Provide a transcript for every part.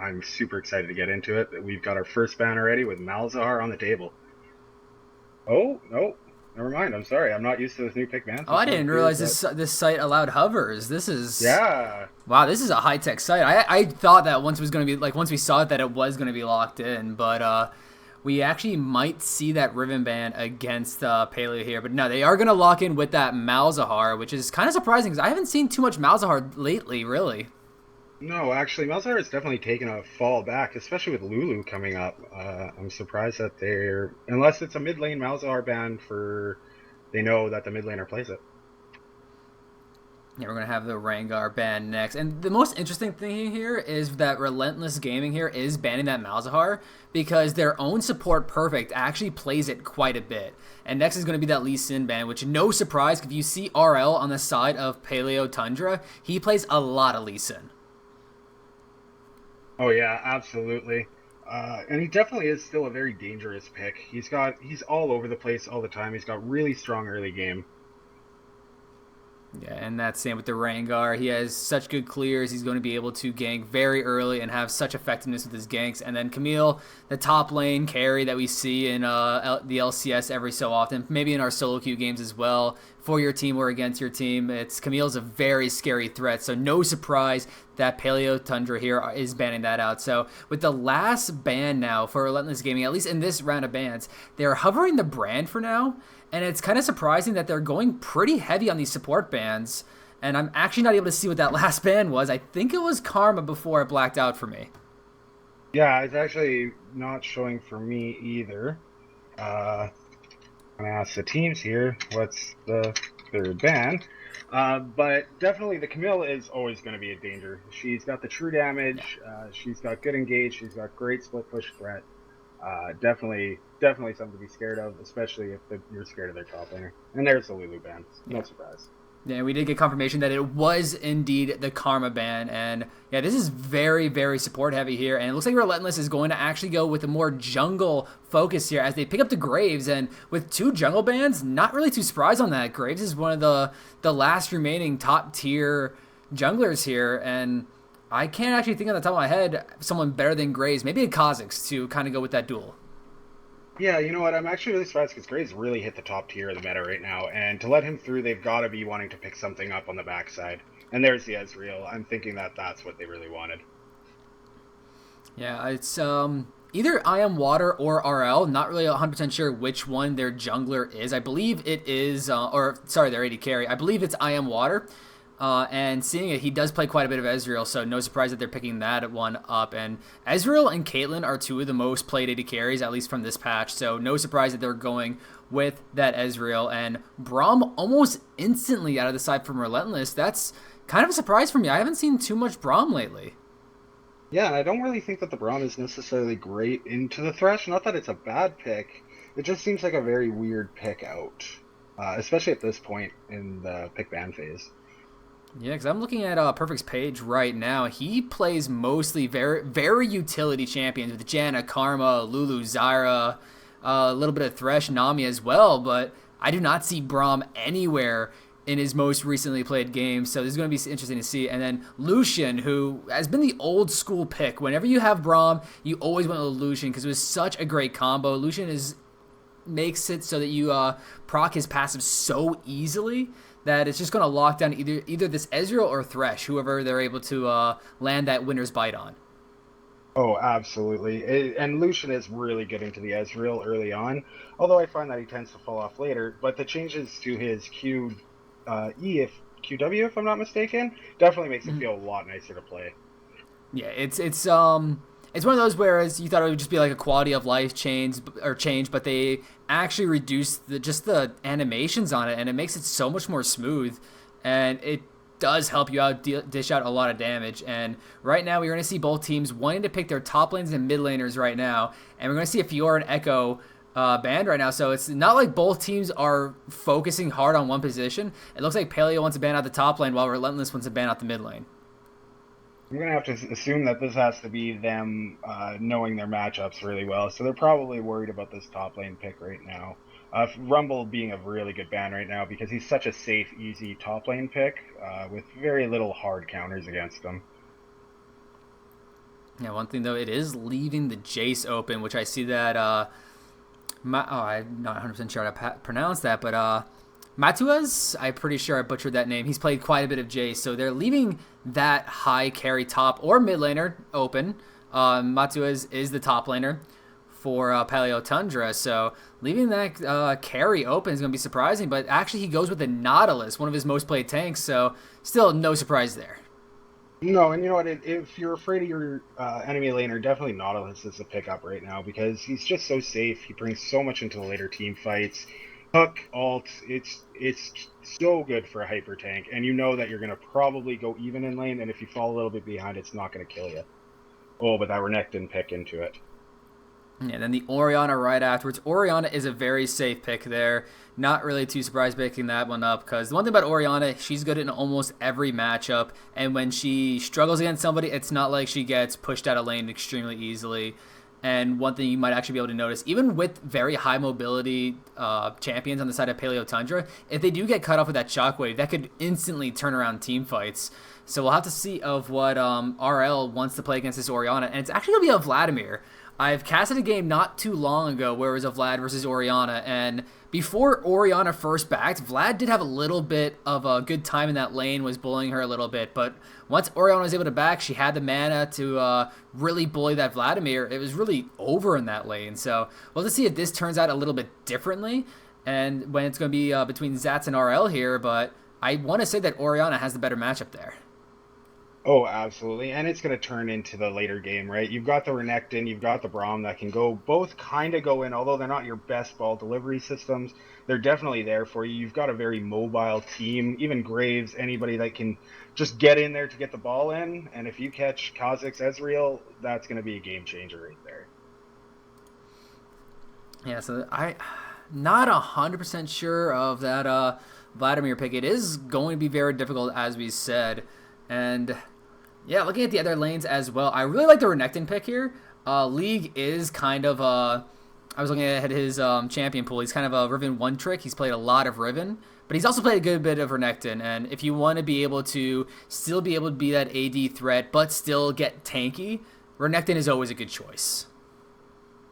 I'm super excited to get into it. We've got our first ban already with Malzahar on the table. Oh, no. Never mind. I'm sorry. I'm not used to this new pick ban Oh, I system. didn't Appears realize that, this site allowed hovers. This is yeah. wow. This is a high tech site. I thought that once it was going to be like once we saw it that it was going to be locked in, but we actually might see that Riven ban against Paleo here. But no, they are going to lock in with that Malzahar, which is kind of surprising because I haven't seen too much Malzahar lately, really. No, actually, Malzahar has definitely taken a fall back, especially with Lulu coming up. I'm surprised that they're, unless it's a mid lane Malzahar ban for, they know that the mid laner plays it. Yeah, we're gonna have the Rangar ban next, and the most interesting thing here is that Relentless Gaming here is banning that Malzahar because their own support Perfect actually plays it quite a bit. And next is going to be that Lee Sin ban, which no surprise if you see RL on the side of Paleo Tundra, he plays a lot of Lee Sin. Oh yeah, absolutely. And he definitely is still a very dangerous pick. He's all over the place all the time. He's got really strong early game. Yeah, and that's same with the Rangar. He has such good clears. He's going to be able to gank very early and have such effectiveness with his ganks. And then Camille, the top lane carry that we see in the LCS every so often, maybe in our solo queue games as well, for your team or against your team. Camille's a very scary threat. So no surprise that Paleo Tundra here is banning that out. So with the last ban now for Relentless Gaming, at least in this round of bans, they're hovering the brand for now. And it's kind of surprising that they're going pretty heavy on these support bans. And I'm actually not able to see what that last ban was. I think it was Karma before it blacked out for me. Yeah, it's actually not showing for me either. I'm gonna ask the teams here what's the third ban. But definitely the Camille is always going to be a danger. She's got the true Yeah. damage. She's got good engage. She's got great split push threat. Definitely something to be scared of, especially if you're scared of their top laner. And there's the Lulu ban. No Yeah. surprise. Yeah, we did get confirmation that it was indeed the Karma ban. And yeah, this is very, very support heavy here. And it looks like Relentless is going to actually go with a more jungle focus here as they pick up the Graves. And with two jungle bans, not really too surprised on that. Graves is one of the last remaining top tier junglers here. And I can't actually think on the top of my head someone better than Graves. Maybe a Kha'Zix to kind of go with that duel. Yeah, you know what? I'm actually really surprised because Graves really hit the top tier of the meta right now, and to let him through, they've got to be wanting to pick something up on the backside. And there's the Ezreal. I'm thinking that that's what they really wanted. Yeah, it's either I Am Water or RL. Not really 100% sure which one their jungler is. I believe it is, or sorry, their AD carry. I believe it's I Am Water. And seeing it, he does play quite a bit of Ezreal, so no surprise that they're picking that one up. And Ezreal and Caitlyn are two of the most played AD carries, at least from this patch, so no surprise that they're going with that Ezreal. And Braum almost instantly out of the side from Relentless. That's kind of a surprise for me. I haven't seen too much Braum lately. Yeah, I don't really think that the Braum is necessarily great into the Thresh. Not that it's a bad pick. It just seems like a very weird pick out, especially at this point in the pick ban phase. Yeah, because I'm looking at Perfect's page right now. He plays mostly very, very utility champions with Janna, Karma, Lulu, Zyra, a little bit of Thresh, Nami as well. But I do not see Braum anywhere in his most recently played games. So this is going to be interesting to see. And then Lucian, who has been the old school pick. Whenever you have Braum, you always went with Lucian because it was such a great combo. Lucian is makes it so that you proc his passive so easily that it's just going to lock down either this Ezreal or Thresh, whoever they're able to land that winner's bite on. Oh, absolutely. And Lucian is really getting to the Ezreal early on, although I find that he tends to fall off later. But the changes to his if QW, if I'm not mistaken, definitely makes it feel a lot nicer to play. Yeah, it's one of those whereas you thought it would just be like a quality of life change, but they actually reduced just the animations on it, and it makes it so much more smooth, and it does help you out dish out a lot of damage. And right now we're going to see both teams wanting to pick their top lanes and mid laners right now, and we're going to see a Fiora and Echo banned right now. So it's not like both teams are focusing hard on one position. It looks like Paleo wants to ban out the top lane while Relentless wants to ban out the mid lane. I'm gonna have to assume that this has to be them knowing their matchups really well, so they're probably worried about this top lane pick right now. Rumble being a really good ban right now because he's such a safe, easy top lane pick with very little hard counters against him. Yeah, one thing though, it is leaving the Jace open, which I see that. I'm not 100% sure how to pronounce that, but Matuez, I'm pretty sure I butchered that name. He's played quite a bit of Jace, so they're leaving that high carry top or mid laner open. Matuez is the top laner for Paleo Tundra, so leaving that carry open is going to be surprising, but actually he goes with the Nautilus, one of his most played tanks, so still no surprise there. No, and you know what? If you're afraid of your enemy laner, definitely Nautilus is the pickup right now because he's just so safe. He brings so much into the later team fights. Hook, alt, it's so good for a hyper tank, and you know that you're gonna probably go even in lane, and if you fall a little bit behind, it's not gonna kill you. Oh, but that Renekton pick into it. Yeah, then the Orianna right afterwards. Orianna is a very safe pick there. Not really too surprised picking that one up because the one thing about Orianna, she's good in almost every matchup. And when she struggles against somebody, it's not like she gets pushed out of lane extremely easily. And one thing you might actually be able to notice, even with very high mobility champions on the side of Paleo Tundra, if they do get cut off with that shockwave, that could instantly turn around team fights. So we'll have to see of what RL wants to play against this Orianna. And it's actually going to be a Vladimir. I've casted a game not too long ago where it was a Vlad versus Orianna, and before Orianna first backed, Vlad did have a little bit of a good time in that lane, was bullying her a little bit, but once Orianna was able to back, she had the mana to really bully that Vladimir. It was really over in that lane, so we'll have to see if this turns out a little bit differently, and when it's going to be between Zats and RL here, but I want to say that Orianna has the better matchup there. Oh, absolutely. And it's going to turn into the later game, right? You've got the Renekton, you've got the Braum that can go both kind of go in, although they're not your best ball delivery systems. They're definitely there for you. You've got a very mobile team, even Graves, anybody that can just get in there to get the ball in. And if you catch Kha'Zix Ezreal, that's going to be a game changer right there. Yeah, so I not 100% sure of that Vladimir pick. It is going to be very difficult, as we said. And yeah, looking at the other lanes as well, I really like the Renekton pick here. League is kind of I was looking at his champion pool. He's kind of a Riven one trick. He's played a lot of Riven, but he's also played a good bit of Renekton. And if you want to be able to still be able to be that AD threat, but still get tanky, Renekton is always a good choice.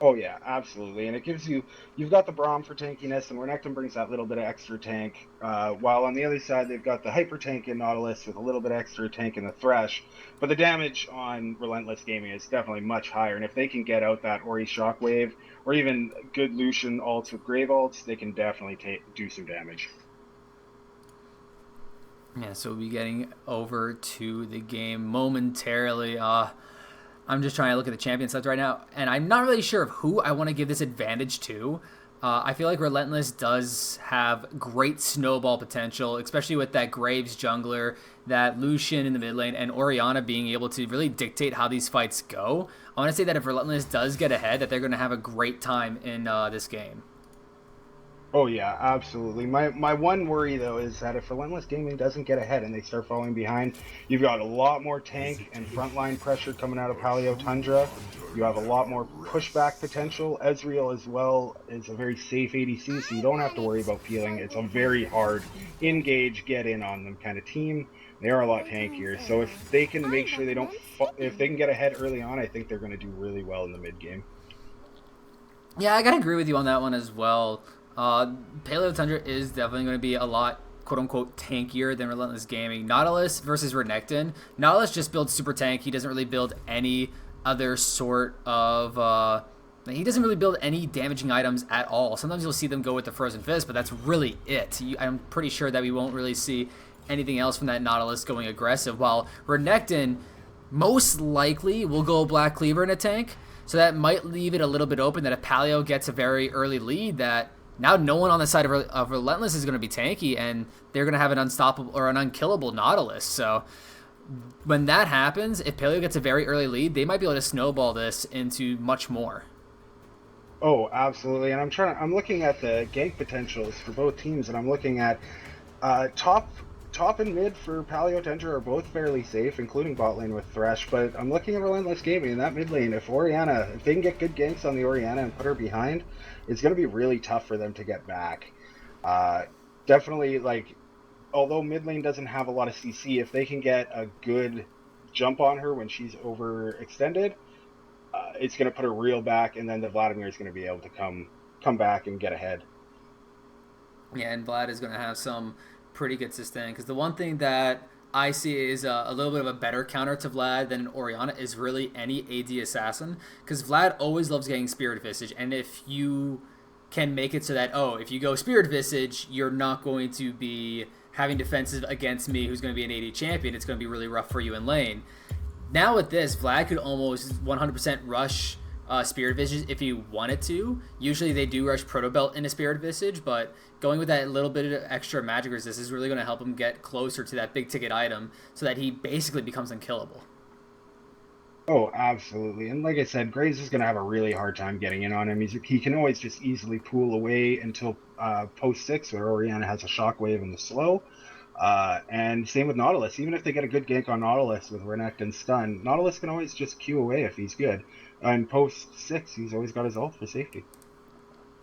Oh yeah, absolutely, and it gives you've got the Braum for tankiness, and Renekton brings that little bit of extra tank. While on the other side they've got the hyper tank in Nautilus with a little bit extra tank in the Thresh, but the damage on Relentless Gaming is definitely much higher. And if they can get out that Ori Shockwave or even good Lucian ults with Grave ults, they can definitely do some damage. Yeah, so we'll be getting over to the game momentarily. I'm just trying to look at the champion sets right now, and I'm not really sure of who I want to give this advantage to. I feel like Relentless does have great snowball potential, especially with that Graves jungler, that Lucian in the mid lane, and Orianna being able to really dictate how these fights go. I want to say that if Relentless does get ahead, that they're going to have a great time in this game. Oh yeah, absolutely. My one worry though is that if Relentless Gaming doesn't get ahead and they start falling behind, you've got a lot more tank and frontline pressure coming out of Paleo Tundra. You have a lot more pushback potential. Ezreal as well is a very safe ADC, so you don't have to worry about peeling. It's a very hard engage, get in on them kind of team. They are a lot tankier, so if they can make sure they don't, if they can get ahead early on, I think they're going to do really well in the mid game. Yeah, I gotta agree with you on that one as well. Paleo Tundra is definitely going to be a lot quote unquote tankier than Relentless Gaming. Nautilus versus Renekton. Nautilus just builds super tank. He doesn't really build any other sort of. He doesn't really build any damaging items at all. Sometimes you'll see them go with the Frozen Fist, but that's really it. I'm pretty sure that we won't really see anything else from that Nautilus going aggressive. While Renekton most likely will go Black Cleaver in a tank. So that might leave it a little bit open that if Paleo gets a very early lead, that now no one on the side of Relentless is going to be tanky, and they're going to have an unstoppable or an unkillable Nautilus. So when that happens, if Paleo gets a very early lead, they might be able to snowball this into much more. Oh, absolutely. And I'm looking at the gank potentials for both teams, and I'm looking at top and mid for Paleo Tundra are both fairly safe, including bot lane with Thresh. But I'm looking at Relentless Gaming in that mid lane. If they can get good ganks on the Orianna and put her behind, it's going to be really tough for them to get back. Definitely, like, although mid lane doesn't have a lot of CC, if they can get a good jump on her when she's overextended, it's going to put her real back, and then the Vladimir is going to be able to come back and get ahead. Yeah, and Vlad is going to have some pretty good sustain. Because the one thing that I see is a little bit of a better counter to Vlad than Oriana is really any AD assassin. Because Vlad always loves getting Spirit Visage, and if you can make it so that, oh, if you go Spirit Visage, you're not going to be having defensive against me, who's going to be an AD champion. It's going to be really rough for you in lane. Now with this, Vlad could almost 100% rush Spirit Visage if he wanted to. Usually they do rush Proto Belt into Spirit Visage, but going with that little bit of extra magic resist is really going to help him get closer to that big ticket item so that he basically becomes unkillable. Oh, absolutely. And like I said, Graves is going to have a really hard time getting in on him. He can always just easily pool away until post 6, where Oriana has a shockwave in the slow. And same with Nautilus. Even if they get a good gank on Nautilus with Renekton and Stun, Nautilus can always just Q away if he's good. And post 6, he's always got his ult for safety.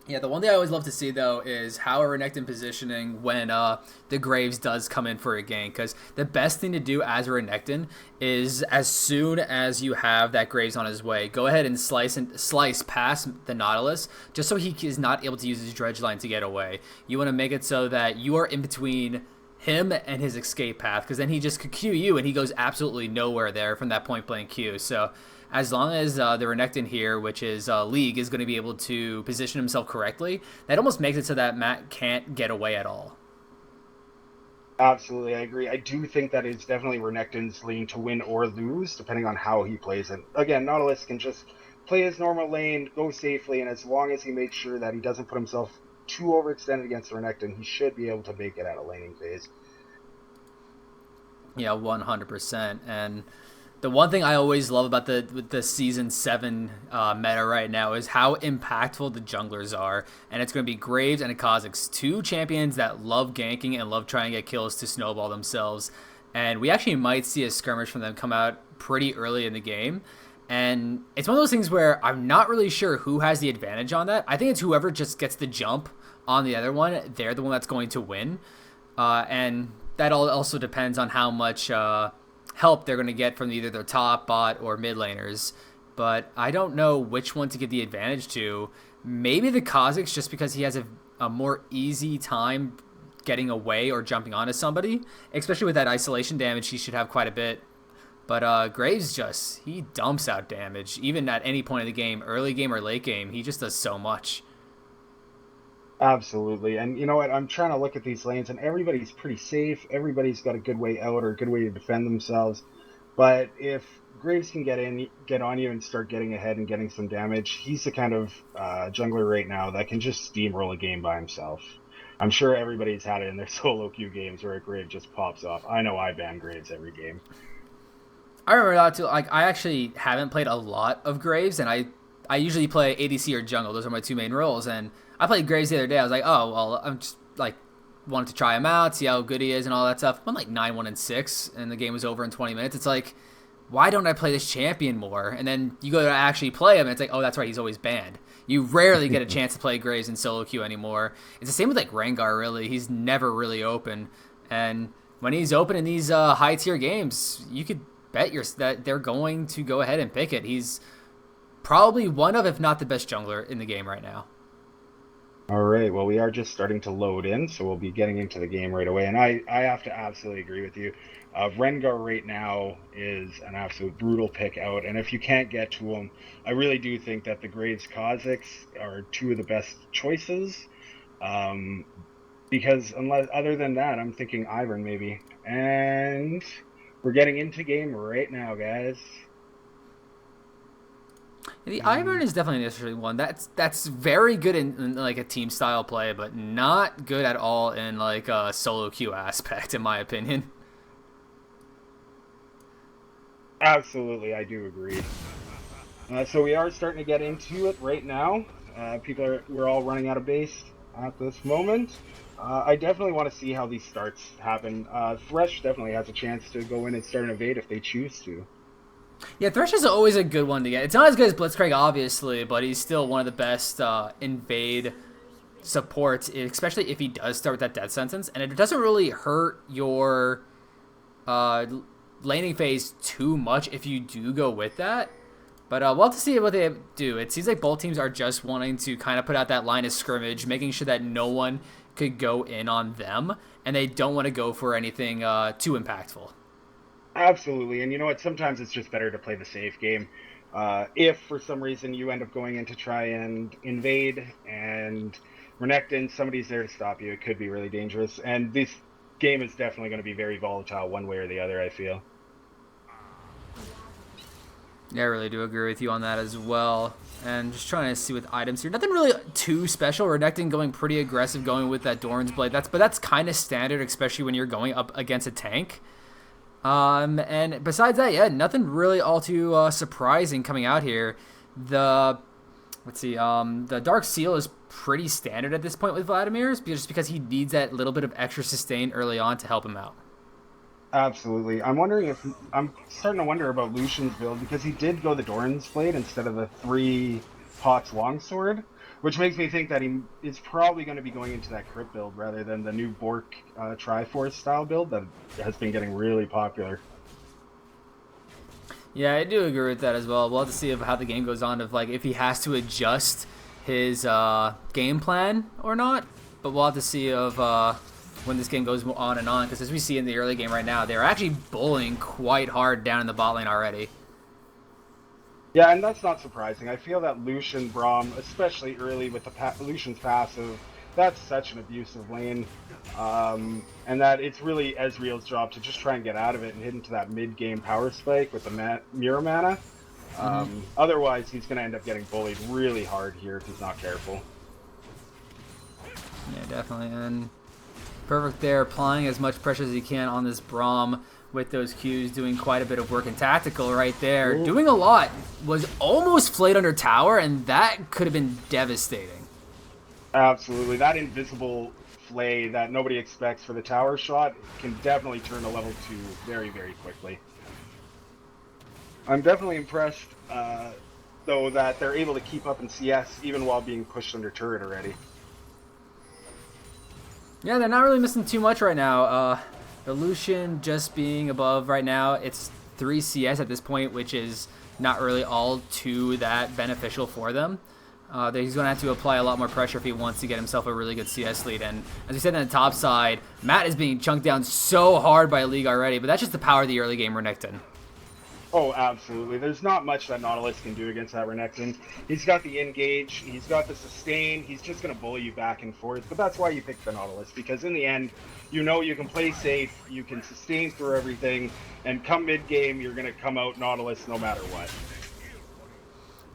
Yeah, the one thing I always love to see, though, is how are Renekton positioning when the Graves does come in for a gank. Because the best thing to do as a Renekton is as soon as you have that Graves on his way, go ahead and slice past the Nautilus just so he is not able to use his Dredge line to get away. You want to make it so that you are in between him and his escape path, because then he just could Q you and he goes absolutely nowhere there from that point blank Q. So as long as the Renekton here, which is League, is going to be able to position himself correctly, that almost makes it so that Matt can't get away at all. Absolutely, I agree. I do think that it's definitely Renekton's lane to win or lose, depending on how he plays it. Again, Nautilus can just play his normal lane, go safely, and as long as he makes sure that he doesn't put himself too overextended against Renekton, he should be able to make it out of laning phase. Yeah, 100%. And the one thing I always love about the season 7 meta right now is how impactful the junglers are, and it's going to be Graves and Kha'Zix, two champions that love ganking and love trying to get kills to snowball themselves. And we actually might see a skirmish from them come out pretty early in the game. And it's one of those things where I'm not really sure who has the advantage on that. I think it's whoever just gets the jump on the other one. They're the one that's going to win. And that also depends on how much help they're going to get from either their top, bot, or mid laners. But I don't know which one to give the advantage to. Maybe the Kha'Zix, just because he has a more easy time getting away or jumping onto somebody. Especially with that isolation damage, he should have quite a bit. But Graves he dumps out damage. Even at any point in the game, early game or late game, he just does so much. Absolutely. And you know what? I'm trying to look at these lanes, and everybody's pretty safe. Everybody's got a good way out or a good way to defend themselves. But if Graves can get on you and start getting ahead and getting some damage, he's the kind of jungler right now that can just steamroll a game by himself. I'm sure everybody's had it in their solo queue games where a Grave just pops off. I know I ban Graves every game. I remember that too. Like, I actually haven't played a lot of Graves, and I usually play ADC or jungle. Those are my two main roles. And I played Graves the other day. I was like, oh well, I'm just like wanted to try him out, see how good he is, and all that stuff. Went like 9-1-6, and the game was over in 20 minutes. It's like, why don't I play this champion more? And then you go to actually play him, and it's like, oh, that's right, he's always banned. You rarely get a chance to play Graves in solo queue anymore. It's the same with like Rengar. Really, he's never really open, and when he's open in these high tier games, you could bet that they're going to go ahead and pick it. He's probably one of, if not the best jungler in the game right now. All right. Well, we are just starting to load in, so we'll be getting into the game right away. And I have to absolutely agree with you. Rengar right now is an absolute brutal pick out. And if you can't get to him, I really do think that the Graves Kha'Zix are two of the best choices. Because other than that, I'm thinking Ivern maybe. And we're getting into game right now, guys. The Ivern is definitely an interesting one. That's very good in like a team style play, but not good at all in like a solo queue aspect, in my opinion. Absolutely, I do agree. So we are starting to get into it right now. We're all running out of base at this moment. I definitely want to see how these starts happen. Thresh definitely has a chance to go in and start an evade if they choose to. Yeah, Thresh is always a good one to get. It's not as good as Blitzcrank, obviously, but he's still one of the best invade supports, especially if he does start with that death sentence. And it doesn't really hurt your laning phase too much if you do go with that. But we'll have to see what they do. It seems like both teams are just wanting to kind of put out that line of scrimmage, making sure that no one could go in on them, and they don't want to go for anything too impactful. Absolutely, and you know what? Sometimes it's just better to play the safe game. If for some reason you end up going in to try and invade and Renekton, somebody's there to stop you, it could be really dangerous. And this game is definitely going to be very volatile one way or the other, I feel. Yeah, I really do agree with you on that as well. And just trying to see with items here. Nothing really too special. Renekton going pretty aggressive, going with that Doran's Blade. But that's kind of standard, especially when you're going up against a tank. And besides that, yeah, nothing really all too surprising coming out here. The Dark Seal is pretty standard at this point with Vladimir's, just because he needs that little bit of extra sustain early on to help him out. Absolutely. I'm starting to wonder about Lucian's build because he did go the Doran's Blade instead of the 3 pots longsword, which makes me think that he is probably going to be going into that crit build rather than the new Bork Triforce style build that has been getting really popular. Yeah, I do agree with that as well. We'll have to see how the game goes on, if he has to adjust his game plan or not. But we'll have to see when this game goes on and on, because as we see in the early game right now, they're actually bullying quite hard down in the bot lane already. Yeah, and that's not surprising. I feel that Lucian Braum, especially early with Lucian's passive, that's such an abusive lane, and that it's really Ezreal's job to just try and get out of it and hit into that mid-game power spike with the Mirror Mana. Otherwise, he's going to end up getting bullied really hard here if he's not careful. Yeah, definitely, and perfect there, applying as much pressure as he can on this Braum with those Qs, doing quite a bit of work in tactical right there. Ooh. Doing a lot. Was almost flayed under tower, and that could have been devastating. Absolutely. That invisible flay that nobody expects for the tower shot can definitely turn to level 2 very, very quickly. I'm definitely impressed, though, that they're able to keep up in CS even while being pushed under turret already. Yeah, they're not really missing too much right now. The Lucian just being above right now, it's 3 CS at this point, which is not really all too that beneficial for them. He's going to have to apply a lot more pressure if he wants to get himself a really good CS lead. And as we said on the top side, Matt is being chunked down so hard by League already, but that's just the power of the early game Renekton. Oh, absolutely. There's not much that Nautilus can do against that Renekton. He's got the engage, he's got the sustain, he's just going to bully you back and forth. But that's why you pick the Nautilus, because in the end, you know you can play safe, you can sustain through everything, and come mid-game, you're going to come out Nautilus no matter what.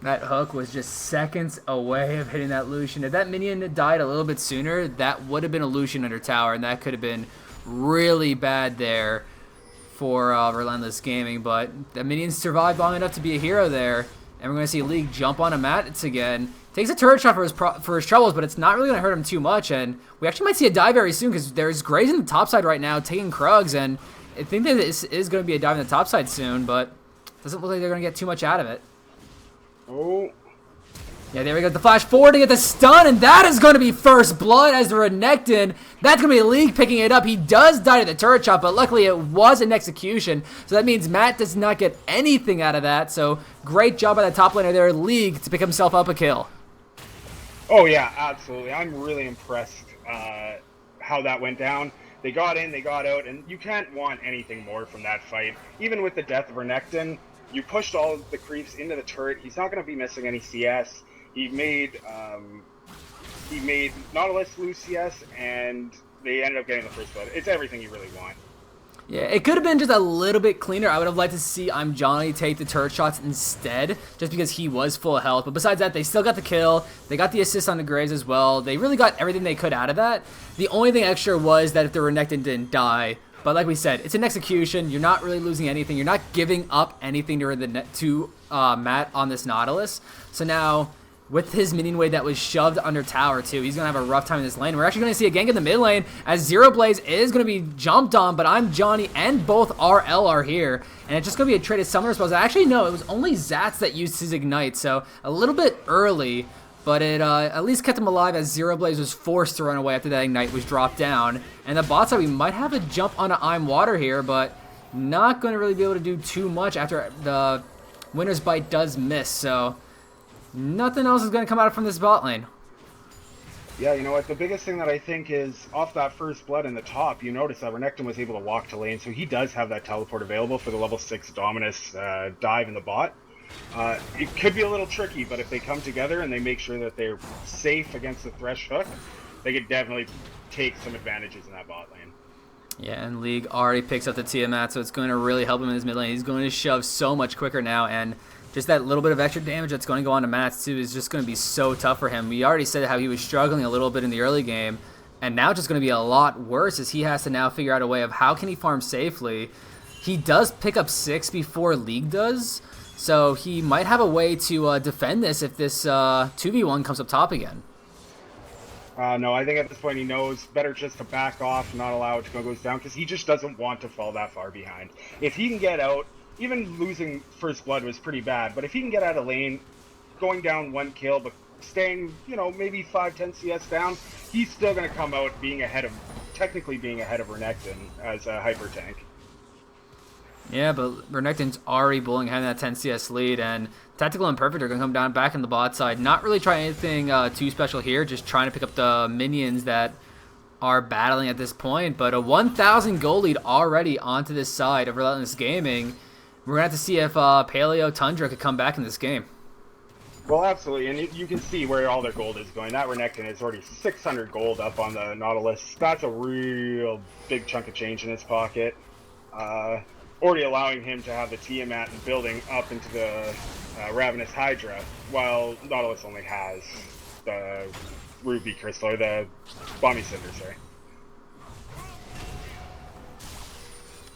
That hook was just seconds away of hitting that Lucian. If that minion had died a little bit sooner, that would have been a Lucian under tower, and that could have been really bad there for Relentless Gaming. But the minions survived long enough to be a hero there, and we're going to see League jump on him Mats again. Takes a turret shot for his troubles, but it's not really going to hurt him too much, and we actually might see a dive very soon, because there's Graves in the top side right now taking Krugs, and I think that this is going to be a dive in the top side soon, but doesn't look like they're going to get too much out of it. Oh. Yeah, there we go. The flash forward to get the stun, and that is going to be first blood as the Renekton. That's going to be League picking it up. He does die to the turret shot, but luckily it was an execution. So that means Matt does not get anything out of that. So great job by the top laner there, League, to pick himself up a kill. Oh, yeah, absolutely. I'm really impressed how that went down. They got in, they got out, and you can't want anything more from that fight. Even with the death of Renekton, you pushed all of the creeps into the turret. He's not going to be missing any CS. He made Nautilus lose CS, and they ended up getting the first blood. It's everything you really want. Yeah, it could have been just a little bit cleaner. I would have liked to see I'm Johnny take the turret shots instead, just because he was full of health. But besides that, they still got the kill. They got the assist on the Graves as well. They really got everything they could out of that. The only thing extra was that if the Renekton didn't die. But like we said, it's an execution. You're not really losing anything. You're not giving up anything to Matt on this Nautilus. So now, with his minion wave that was shoved under tower too, he's going to have a rough time in this lane. We're actually going to see a gank in the mid lane as Zero Blaze is going to be jumped on, but I'm Johnny and both RL are here. And it's just going to be a traded summoner spells. Actually, no, it was only Zats that used his Ignite, so a little bit early. But it at least kept him alive as Zero Blaze was forced to run away after that Ignite was dropped down. And the bot side, we might have a jump on an I'm Water here, but not going to really be able to do too much after the Winter's Bite does miss. So nothing else is going to come out from this bot lane. Yeah, you know what? The biggest thing that I think is off that first blood in the top, you notice that Renekton was able to walk to lane, so he does have that teleport available for the level 6 Dominus dive in the bot. It could be a little tricky, but if they come together and they make sure that they're safe against the Thresh Hook, they could definitely take some advantages in that bot lane. Yeah, and League already picks up the Tiamat, so it's going to really help him in his mid lane. He's going to shove so much quicker now, and just that little bit of extra damage that's going to go on to Mats too is just going to be so tough for him. We already said how he was struggling a little bit in the early game, and now it's just going to be a lot worse as he has to now figure out a way of how can he farm safely. He does pick up 6 before League does, so he might have a way to defend this if this 2v1 comes up top again. No, I think at this point he knows better just to back off, not allow it to go down, because he just doesn't want to fall that far behind. If he can get out, even losing first blood was pretty bad, but if he can get out of lane, going down 1 kill, but staying, you know, maybe 5-10 CS down, he's still going to come out technically being ahead of Renekton as a hyper tank. Yeah, but Renekton's already bullying ahead in that 10 CS lead, and Tactical and Perfect are going to come down back in the bot side. Not really trying anything too special here, just trying to pick up the minions that are battling at this point. But a 1,000 gold lead already onto this side of Relentless Gaming. We're going to have to see if Paleo Tundra could come back in this game. Well, absolutely, and you can see where all their gold is going. That Renekton is already 600 gold up on the Nautilus. That's a real big chunk of change in his pocket. Already allowing him to have the Tiamat and building up into the Ravenous Hydra, while Nautilus only has the Ruby Crystal, or the Bomby Cinder, sorry.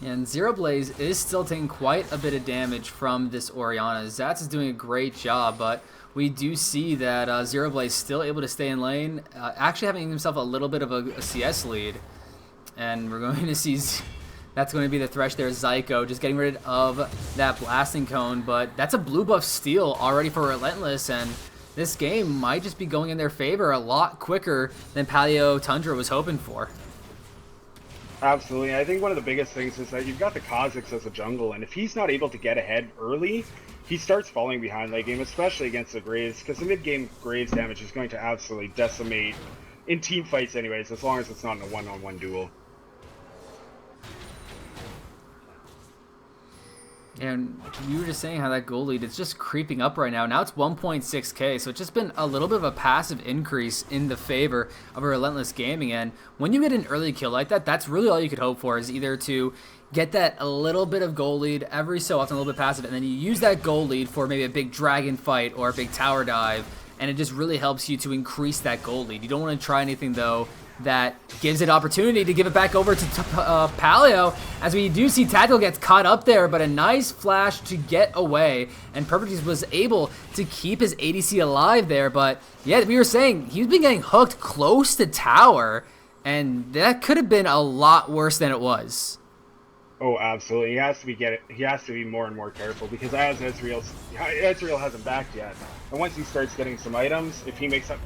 And Zero Blaze is still taking quite a bit of damage from this Orianna. Zats is doing a great job, but we do see that Zero Blaze still able to stay in lane, actually having himself a little bit of a CS lead. And we're going to see... That's going to be the Thresh there, Zyko, just getting rid of that Blasting Cone, but that's a blue buff steal already for Relentless, and this game might just be going in their favor a lot quicker than Paleo Tundra was hoping for. Absolutely. I think one of the biggest things is that you've got the Kha'Zix as a jungle, and if he's not able to get ahead early, he starts falling behind late game, especially against the Graves, because the mid-game Graves damage is going to absolutely decimate in team fights anyways, as long as it's not in a one-on-one duel. And you were just saying how that goal lead is just creeping up right now. Now it's 1.6k, so it's just been a little bit of a passive increase in the favor of a Relentless Gaming. And when you get an early kill like that, that's really all you could hope for, is either to get that a little bit of goal lead every so often, a little bit passive, and then you use that goal lead for maybe a big dragon fight or a big tower dive, and it just really helps you to increase that goal lead. You don't want to try anything, though, that gives it opportunity to give it back over to Paleo, as we do see Tactical gets caught up there, but a nice flash to get away, and Perfect was able to keep his ADC alive there. But yeah, we were saying he's been getting hooked close to tower, and that could have been a lot worse than it was. Oh, absolutely. He has to be more and more careful, because as Ezreal hasn't backed yet, and once he starts getting some items, if he makes up...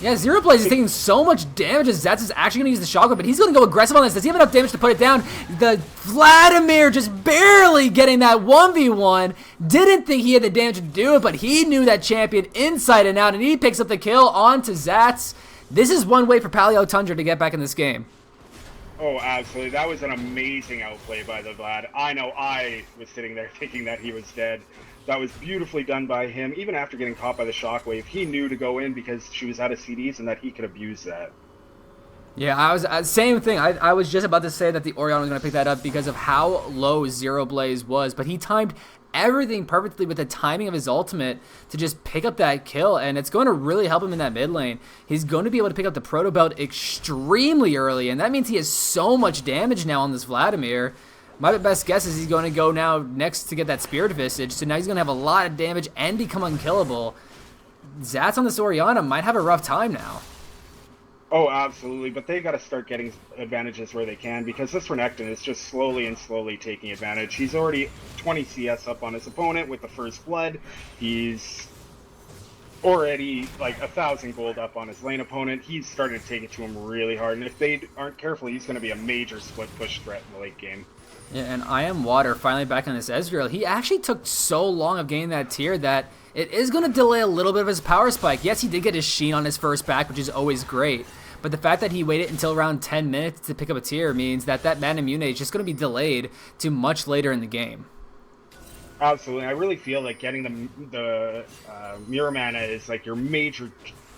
Yeah, Zero Blaze is taking so much damage as Zats is actually going to use the shotgun, but he's going to go aggressive on this. Does he have enough damage to put it down? The Vladimir just barely getting that 1v1. Didn't think he had the damage to do it, but he knew that champion inside and out, and he picks up the kill onto Zats. This is one way for Paleo Tundra to get back in this game. Oh, absolutely. That was an amazing outplay by the Vlad. I know I was sitting there thinking that he was dead. That was beautifully done by him. Even after getting caught by the shockwave, he knew to go in because she was out of CDs and that he could abuse that. Yeah, I was same thing. I was just about to say that the Orianna was going to pick that up because of how low Zero Blaze was, but he timed everything perfectly with the timing of his ultimate to just pick up that kill, and it's going to really help him in that mid lane. He's going to be able to pick up the Proto Belt extremely early, and that means he has so much damage now on this Vladimir. My best guess is he's going to go now next to get that Spirit Visage, so now he's going to have a lot of damage and become unkillable. Zats on this Orianna might have a rough time now. Oh, absolutely, but they got to start getting advantages where they can, because this Renekton is just slowly and slowly taking advantage. He's already 20 CS up on his opponent with the first blood. He's already like 1,000 gold up on his lane opponent. He's starting to take it to him really hard, and if they aren't careful, he's going to be a major split push threat in the late game. Yeah, and I Am Water finally back on this Ezreal. He actually took so long of getting that tier that it is going to delay a little bit of his power spike. Yes, he did get his Sheen on his first back, which is always great. But the fact that he waited until around 10 minutes to pick up a tier means that that Mana Mune is just going to be delayed to much later in the game. Absolutely. I really feel like getting the mirror mana is like your major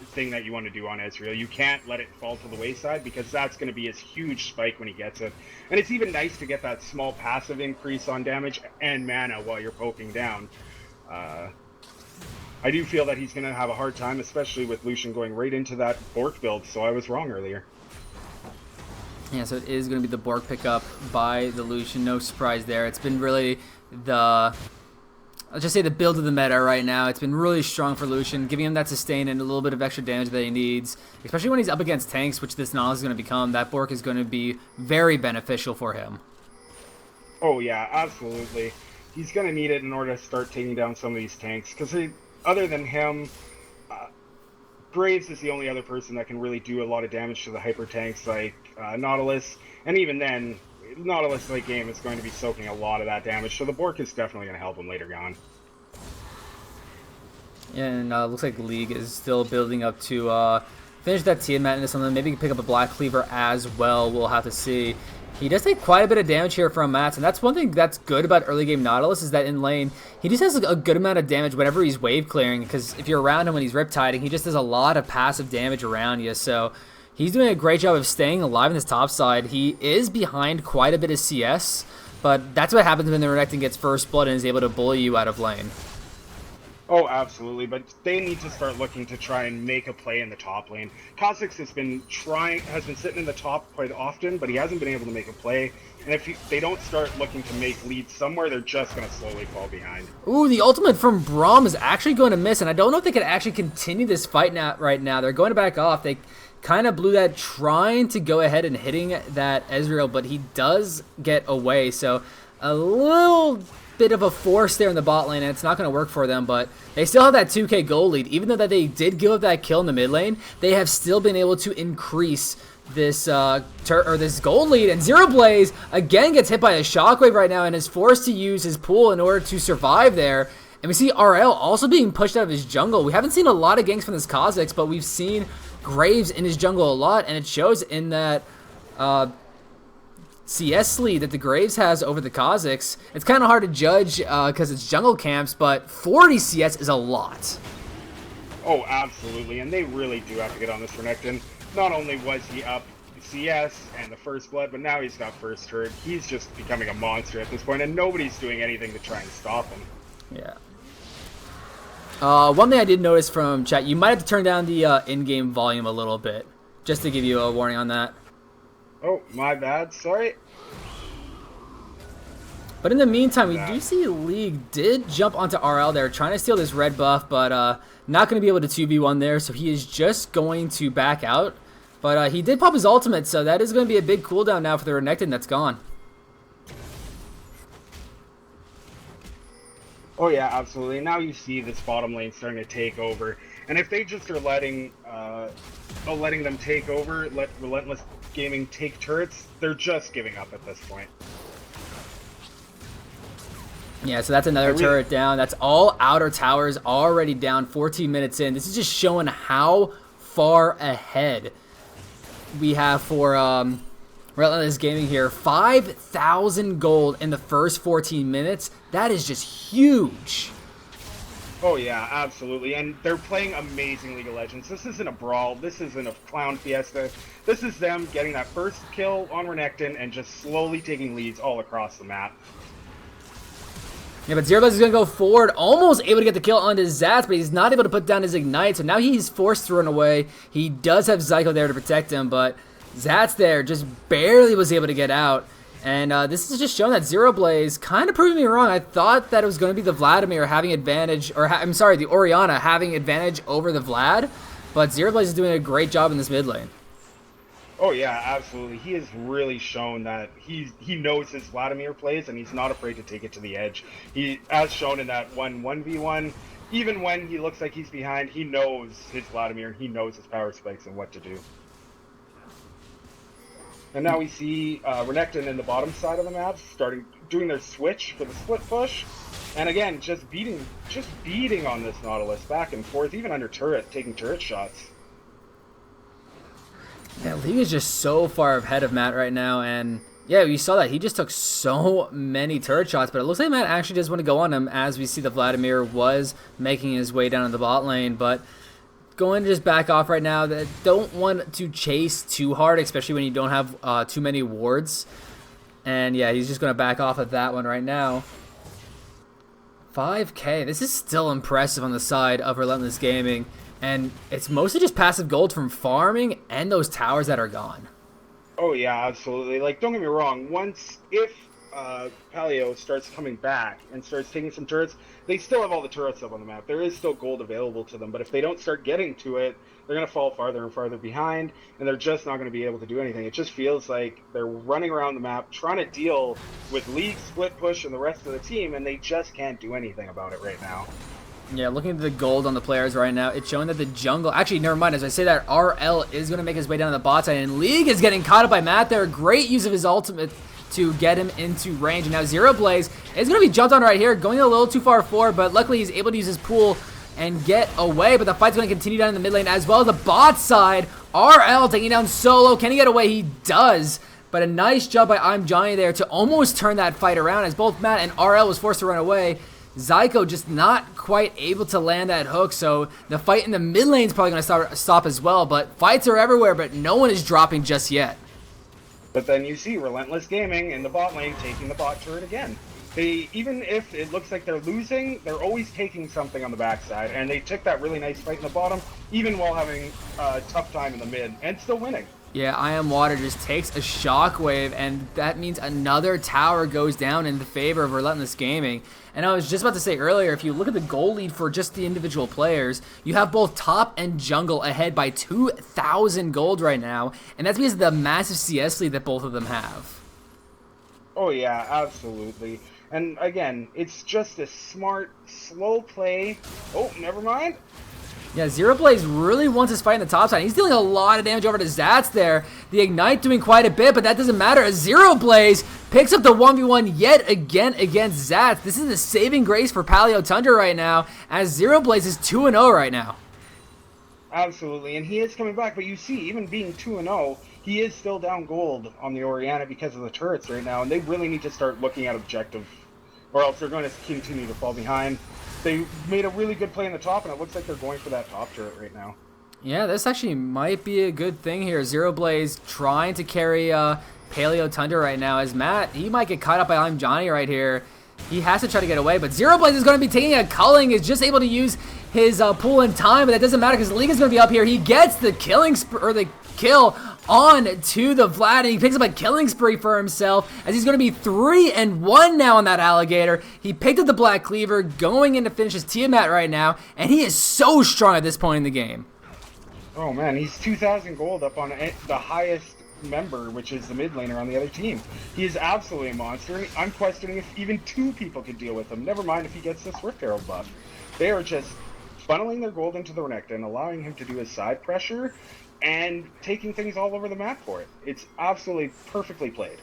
thing that you want to do on Ezreal. You can't let it fall to the wayside because that's going to be his huge spike when he gets it. And it's even nice to get that small passive increase on damage and mana while you're poking down. I do feel that he's going to have a hard time, especially with Lucian going right into that Bork build, so I was wrong earlier. Yeah, so it is going to be the Bork pickup by the Lucian. No surprise there. It's been really the... Let's just say the build of the meta right now. It's been really strong for Lucian, giving him that sustain and a little bit of extra damage that he needs, especially when he's up against tanks, which this Nautilus is going to become. That Bork is going to be very beneficial for him. Oh yeah, absolutely. He's going to need it in order to start taking down some of these tanks, because other than him, Graves is the only other person that can really do a lot of damage to the hyper tanks like Nautilus, and even then, Nautilus late game is going to be soaking a lot of that damage, so the Bork is definitely going to help him later on. And looks like League is still building up to finish that Tiamat into something. Maybe he can pick up a Black Cleaver as well. We'll have to see. He does take quite a bit of damage here from Mats, and that's one thing that's good about early game Nautilus is that in lane, he just has a good amount of damage whenever he's wave clearing, because if you're around him when he's riptiding, he just does a lot of passive damage around you, so he's doing a great job of staying alive in this top side. He is behind quite a bit of CS, but that's what happens when the Renekton gets first blood and is able to bully you out of lane. Oh, absolutely, but they need to start looking to try and make a play in the top lane. Kha'Zix has been sitting in the top quite often, but he hasn't been able to make a play. And if they don't start looking to make leads somewhere, they're just going to slowly fall behind. Ooh, the ultimate from Braum is actually going to miss, and I don't know if they can actually continue this fight right now. They're going to back off. They kind of blew that trying to go ahead and hitting that Ezreal, but he does get away, so a little bit of a force there in the bot lane, and it's not going to work for them, but they still have that 2k gold lead. Even though that they did give up that kill in the mid lane, they have still been able to increase this this gold lead, and Zero Blaze again gets hit by a shockwave right now and is forced to use his pool in order to survive there. And we see RL also being pushed out of his jungle. We haven't seen a lot of ganks from this Kha'Zix, but we've seen Graves in his jungle a lot, and it shows in that CS lead that the Graves has over the Kha'Zix. It's kind of hard to judge because it's jungle camps, but 40 CS is a lot. Oh, absolutely, and they really do have to get on this Renekton. Not only was he up CS and the first blood, but now he's got first turret. He's just becoming a monster at this point, and nobody's doing anything to try and stop him. Yeah. One thing I did notice from chat, you might have to turn down the in-game volume a little bit, just to give you a warning on that. Oh, my bad. Sorry. But in the meantime, we do see League did jump onto RL there, trying to steal this red buff, but not going to be able to 2v1 there, so he is just going to back out. But he did pop his ultimate, so that is going to be a big cooldown now for the Renekton that's gone. Oh yeah, absolutely. Now you see this bottom lane starting to take over, and if they just are letting them take over, let Relentless Gaming take turrets, they're just giving up at this point. Yeah, so that's another turret down. That's all outer towers already down 14 minutes in. This is just showing how far ahead we have for Relentless Gaming here. 5,000 gold in the first 14 minutes. That is just huge. Oh yeah, absolutely. And they're playing amazing League of Legends. This isn't a brawl. This isn't a clown fiesta. This is them getting that first kill on Renekton and just slowly taking leads all across the map. Yeah, but Zeroblaze is going to go forward, almost able to get the kill onto Zats, but he's not able to put down his Ignite, so now he's forced to run away. He does have Zyko there to protect him, but Zats there just barely was able to get out. And this is just showing that Zeroblaze kind of proving me wrong. I thought that it was going to be the Vladimir having advantage, or I'm sorry, the Orianna having advantage over the Vlad, but Zeroblaze is doing a great job in this mid lane. Oh yeah, absolutely. He has really shown that he knows his Vladimir plays, and he's not afraid to take it to the edge. He, as shown in that 1v1, even when he looks like he's behind, he knows his Vladimir, and he knows his power spikes and what to do. And now we see Renekton in the bottom side of the map starting doing their switch for the split push. And again, just beating on this Nautilus back and forth, even under turret, taking turret shots. Yeah, League is just so far ahead of Matt right now, and yeah, you saw that. He just took so many turret shots, but it looks like Matt actually does want to go on him, as we see that Vladimir was making his way down in the bot lane, but going to just back off right now. That don't want to chase too hard, especially when you don't have too many wards. And yeah, he's just going to back off of that one right now. 5K. This is still impressive on the side of Relentless Gaming. And it's mostly just passive gold from farming and those towers that are gone. Oh yeah, absolutely. Like, don't get me wrong. If Paleo starts coming back and starts taking some turrets, they still have all the turrets up on the map. There is still gold available to them, but if they don't start getting to it, they're going to fall farther and farther behind, and they're just not going to be able to do anything. It just feels like they're running around the map trying to deal with League, Split Push, and the rest of the team, and they just can't do anything about it right now. Yeah, looking at the gold on the players right now, it's showing that the jungle... Actually, never mind. As I say that, RL is going to make his way down to the bot side, and League is getting caught up by Matt there. Great use of his ultimate to get him into range. And now Zero Blaze is going to be jumped on right here, going a little too far forward, but luckily he's able to use his pool and get away. But the fight's going to continue down in the mid lane as well as the bot side. RL taking down Solo. Can he get away? He does. But a nice job by I'm Johnny there to almost turn that fight around, as both Matt and RL was forced to run away. Zyko just not quite able to land that hook, so the fight in the mid lane is probably going to stop as well. But fights are everywhere, but no one is dropping just yet. But then you see Relentless Gaming in the bot lane taking the bot turret again. Even if it looks like they're losing, they're always taking something on the backside, and they took that really nice fight in the bottom, even while having a tough time in the mid, and still winning. Yeah, I Am Water just takes a shockwave, and that means another tower goes down in the favor of Relentless Gaming. And I was just about to say earlier, if you look at the goal lead for just the individual players, you have both top and jungle ahead by 2,000 gold right now, and that's because of the massive CS lead that both of them have. Oh yeah, absolutely. And again, it's just a smart, slow play. Oh, never mind. Yeah, Zero Blaze really wants his fight in the top side. He's dealing a lot of damage over to Zats there. The Ignite doing quite a bit, but that doesn't matter as Zero Blaze picks up the 1v1 yet again against Zats. This is the saving grace for Paleo Tundra right now, as Zero Blaze is 2-0 right now. Absolutely, and he is coming back, but you see, even being 2-0, he is still down gold on the Orianna because of the turrets right now, and they really need to start looking at objective, or else they're going to continue to fall behind. They made a really good play in the top, and it looks like they're going for that top turret right now. Yeah, this actually might be a good thing here. Zero Blaze trying to carry Paleo Tundra right now, as Matt, he might get caught up by I'm Johnny right here. He has to try to get away, but Zero Blaze is going to be taking a culling, is just able to use his pool in time, but that doesn't matter because League is going to be up here. He gets the the kill on to the Vlad, and he picks up a killing spree for himself, as he's going to be 3-1 now on that Alligator. He picked up the Black Cleaver, going in to finish his Tiamat right now, and he is so strong at this point in the game. Oh man, he's 2,000 gold up on the highest member, which is the mid laner on the other team. He is absolutely a monster. I'm questioning if even two people could deal with him, never mind if he gets the Swift Herald buff. They are just funneling their gold into the Renekton, allowing him to do his side pressure, and taking things all over the map for it. It's absolutely perfectly played.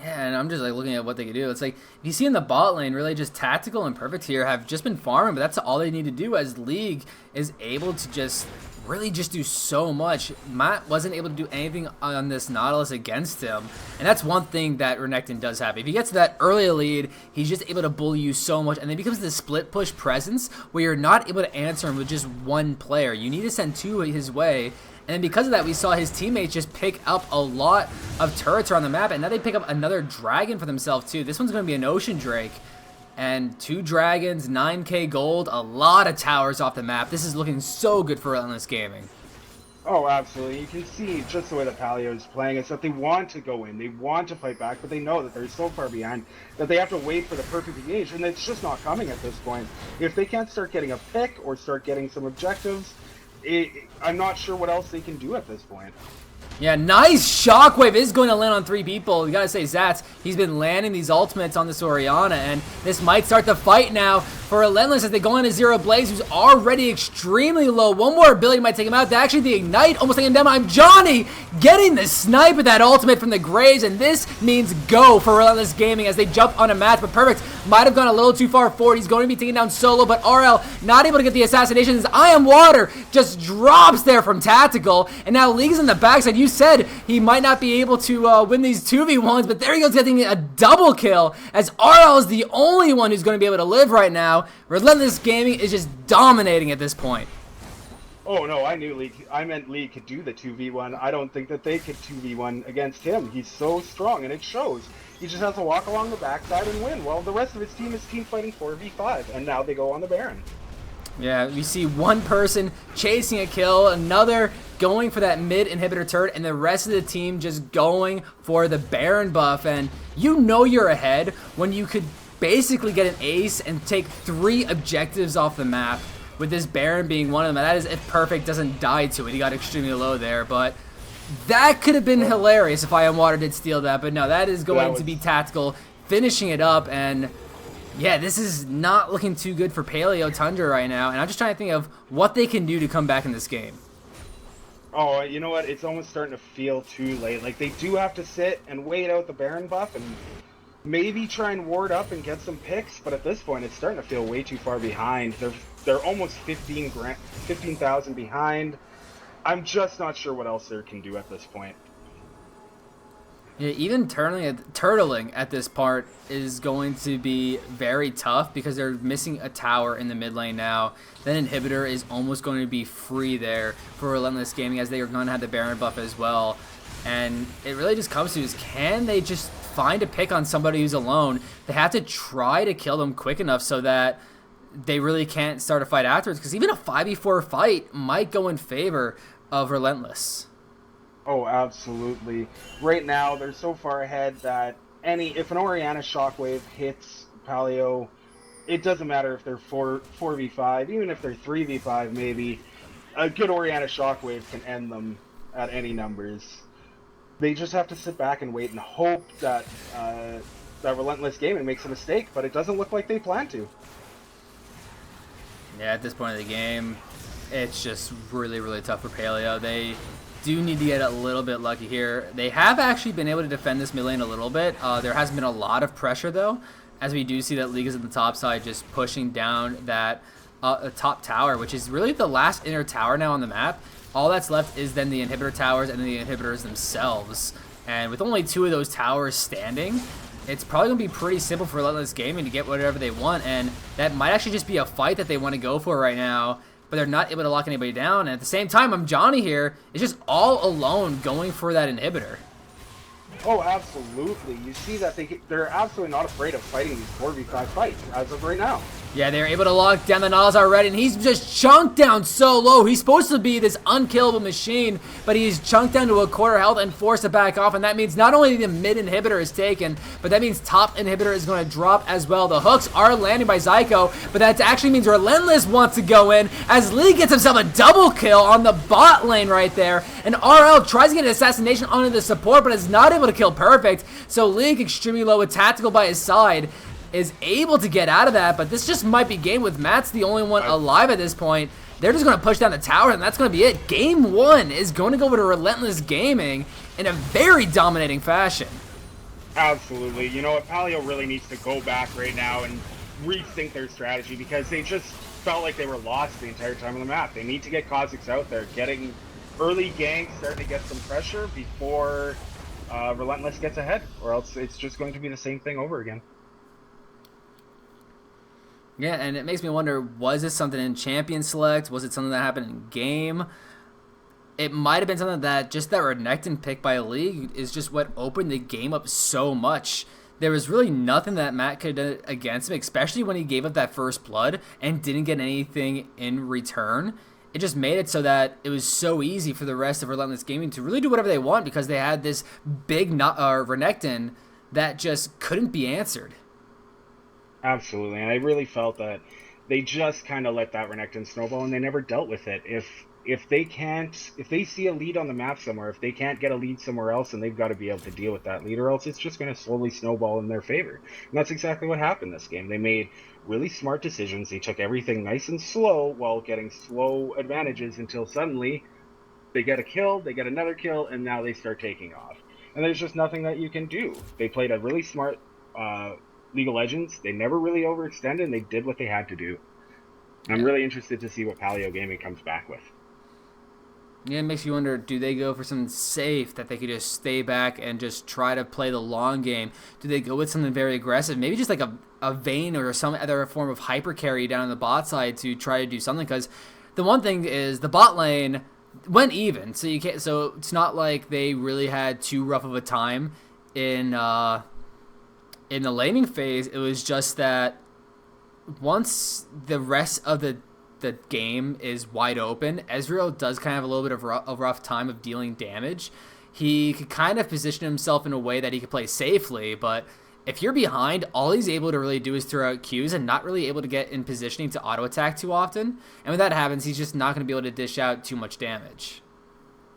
Yeah, and I'm just like looking at what they could do. It's like, if you see in the bot lane, really just Tactical and Perfect here have just been farming, but that's all they need to do, as League is able to just really just do so much. Matt wasn't able to do anything on this Nautilus against him, and that's one thing that Renekton does have. If he gets that early lead, he's just able to bully you so much, and then becomes the split push presence where you're not able to answer him with just one player. You need to send two his way, and because of that, we saw his teammates just pick up a lot of turrets around the map, and now they pick up another dragon for themselves too. This one's going to be an Ocean Drake. And 2 dragons, 9k gold, a lot of towers off the map. This is looking so good for Relentless Gaming. Oh, absolutely. You can see just the way that Paleo is playing is that they want to go in, they want to fight back, but they know that they're so far behind that they have to wait for the perfect engage, and it's just not coming at this point. If they can't start getting a pick or start getting some objectives, I'm not sure what else they can do at this point. Yeah, nice shockwave is going to land on 3 people. You gotta say, Zats, he's been landing these ultimates on this Orianna, and this might start the fight now for Relentless as they go into Zero Blaze, who's already extremely low. One more ability might take him out. Actually, the Ignite almost taking him down. I'm Johnny getting the snipe with that ultimate from the Graves, and this means go for Relentless Gaming as they jump on a match, but Perfect might have gone a little too far forward. He's going to be taken down solo, but RL not able to get the assassination as I Am Water just drops there from Tactical, and now League is in the backside. You said he might not be able to win these 2v1s, but there he goes getting a double kill as RL is the only one who's going to be able to live right now. Relentless Gaming is just dominating at this point. Oh no, I meant League could do the 2v1. I don't think that they could 2v1 against him. He's so strong, and it shows. He just has to walk along the backside and win, while the rest of his team is team fighting 4v5, and now they go on the Baron. Yeah, we see one person chasing a kill, another going for that mid inhibitor turret, and the rest of the team just going for the Baron buff. And you know you're ahead when you could basically get an ace and take 3 objectives off the map, with this Baron being one of them. That is if Perfect doesn't die to it. He got extremely low there, but that could have been hilarious if I Am Water did steal that. But no, that is going to be Tactical finishing it up. And yeah, this is not looking too good for Paleo Tundra right now, and I'm just trying to think of what they can do to come back in this game. Oh, you know what? It's almost starting to feel too late. Like, they do have to sit and wait out the Baron buff and maybe try and ward up and get some picks, but at this point, it's starting to feel way too far behind. They're almost 15,000 behind. I'm just not sure what else they can do at this point. Yeah, even turtling at this part is going to be very tough because they're missing a tower in the mid lane now. Then Inhibitor is almost going to be free there for Relentless Gaming as they are going to have the Baron buff as well. And it really just comes to is, can they just find a pick on somebody who's alone? They have to try to kill them quick enough so that they really can't start a fight afterwards, because even a 5v4 fight might go in favor of Relentless. Oh, absolutely. Right now, they're so far ahead that if an Orianna Shockwave hits Paleo, it doesn't matter if they're 4v5, even if they're 3v5 maybe, a good Orianna Shockwave can end them at any numbers. They just have to sit back and wait and hope that that Relentless Gaming makes a mistake, but it doesn't look like they plan to. Yeah, at this point of the game, it's just really, really tough for Paleo. They do need to get a little bit lucky here. They have actually been able to defend this mid lane a little bit. There hasn't been a lot of pressure, though, as we do see that League is at the top side just pushing down that top tower, which is really the last inner tower now on the map. All that's left is then the inhibitor towers and then the inhibitors themselves. And with only 2 of those towers standing, it's probably going to be pretty simple for Relentless Gaming to get whatever they want. And that might actually just be a fight that they want to go for right now, but they're not able to lock anybody down. And at the same time, I'm Johnny here is just all alone going for that inhibitor. Oh, absolutely. You see that they're absolutely not afraid of fighting these 4v5 fights as of right now. Yeah, they're able to lock down the Nautilus already, and he's just chunked down so low. He's supposed to be this unkillable machine, but he's chunked down to a quarter health and forced to back off, and that means not only the mid inhibitor is taken, but that means top inhibitor is going to drop as well. The hooks are landing by Zyko, but that actually means Relentless wants to go in as Lee gets himself a double kill on the bot lane right there, and RL tries to get an assassination onto the support, but is not able to kill Perfect, so League extremely low with Tactical by his side is able to get out of that, but this just might be game with Matt's the only one alive at this point. They're just going to push down the tower, and that's going to be it. Game 1 is going to go over to Relentless Gaming in a very dominating fashion. Absolutely. You know what? Paleo really needs to go back right now and rethink their strategy, because they just felt like they were lost the entire time on the map. They need to get Kha'Zix out there, getting early ganks, starting to get some pressure before Relentless gets ahead, or else it's just going to be the same thing over again. Yeah, and it makes me wonder, was this something in Champion Select? Was it something that happened in game? It might have been something that just that Renekton pick by League is just what opened the game up so much. There was really nothing that Matt could do against him, especially when he gave up that first blood and didn't get anything in return. It just made it so that it was so easy for the rest of Relentless Gaming to really do whatever they want, because they had this big Renekton that just couldn't be answered. Absolutely, and I really felt that they just kind of let that Renekton snowball, and they never dealt with it. If if they see a lead on the map somewhere, if they can't get a lead somewhere else, then they've got to be able to deal with that lead, or else it's just going to slowly snowball in their favor. And that's exactly what happened this game. They made really smart decisions. They took everything nice and slow while getting slow advantages until suddenly they get a kill, they get another kill, and now they start taking off. And there's just nothing that you can do. They played a really smart uh, League of Legends. They never really overextended, and they did what they had to do. I'm Yeah. really interested to see what Paleo Gaming comes back with. Yeah, it makes you wonder, do they go for something safe that they could just stay back and just try to play the long game? Do they go with something very aggressive? Maybe just like a Vayne or some other form of hyper carry down on the bot side to try to do something? Because the one thing is the bot lane went even, so you can't. So it's not like they really had too rough of a time in in the laning phase. It was just that once the rest of the game is wide open, Ezreal does kind of have a little bit of a rough time of dealing damage. He could kind of position himself in a way that he could play safely, but if you're behind, all he's able to really do is throw out Qs and not really able to get in positioning to auto attack too often. And when that happens, he's just not going to be able to dish out too much damage.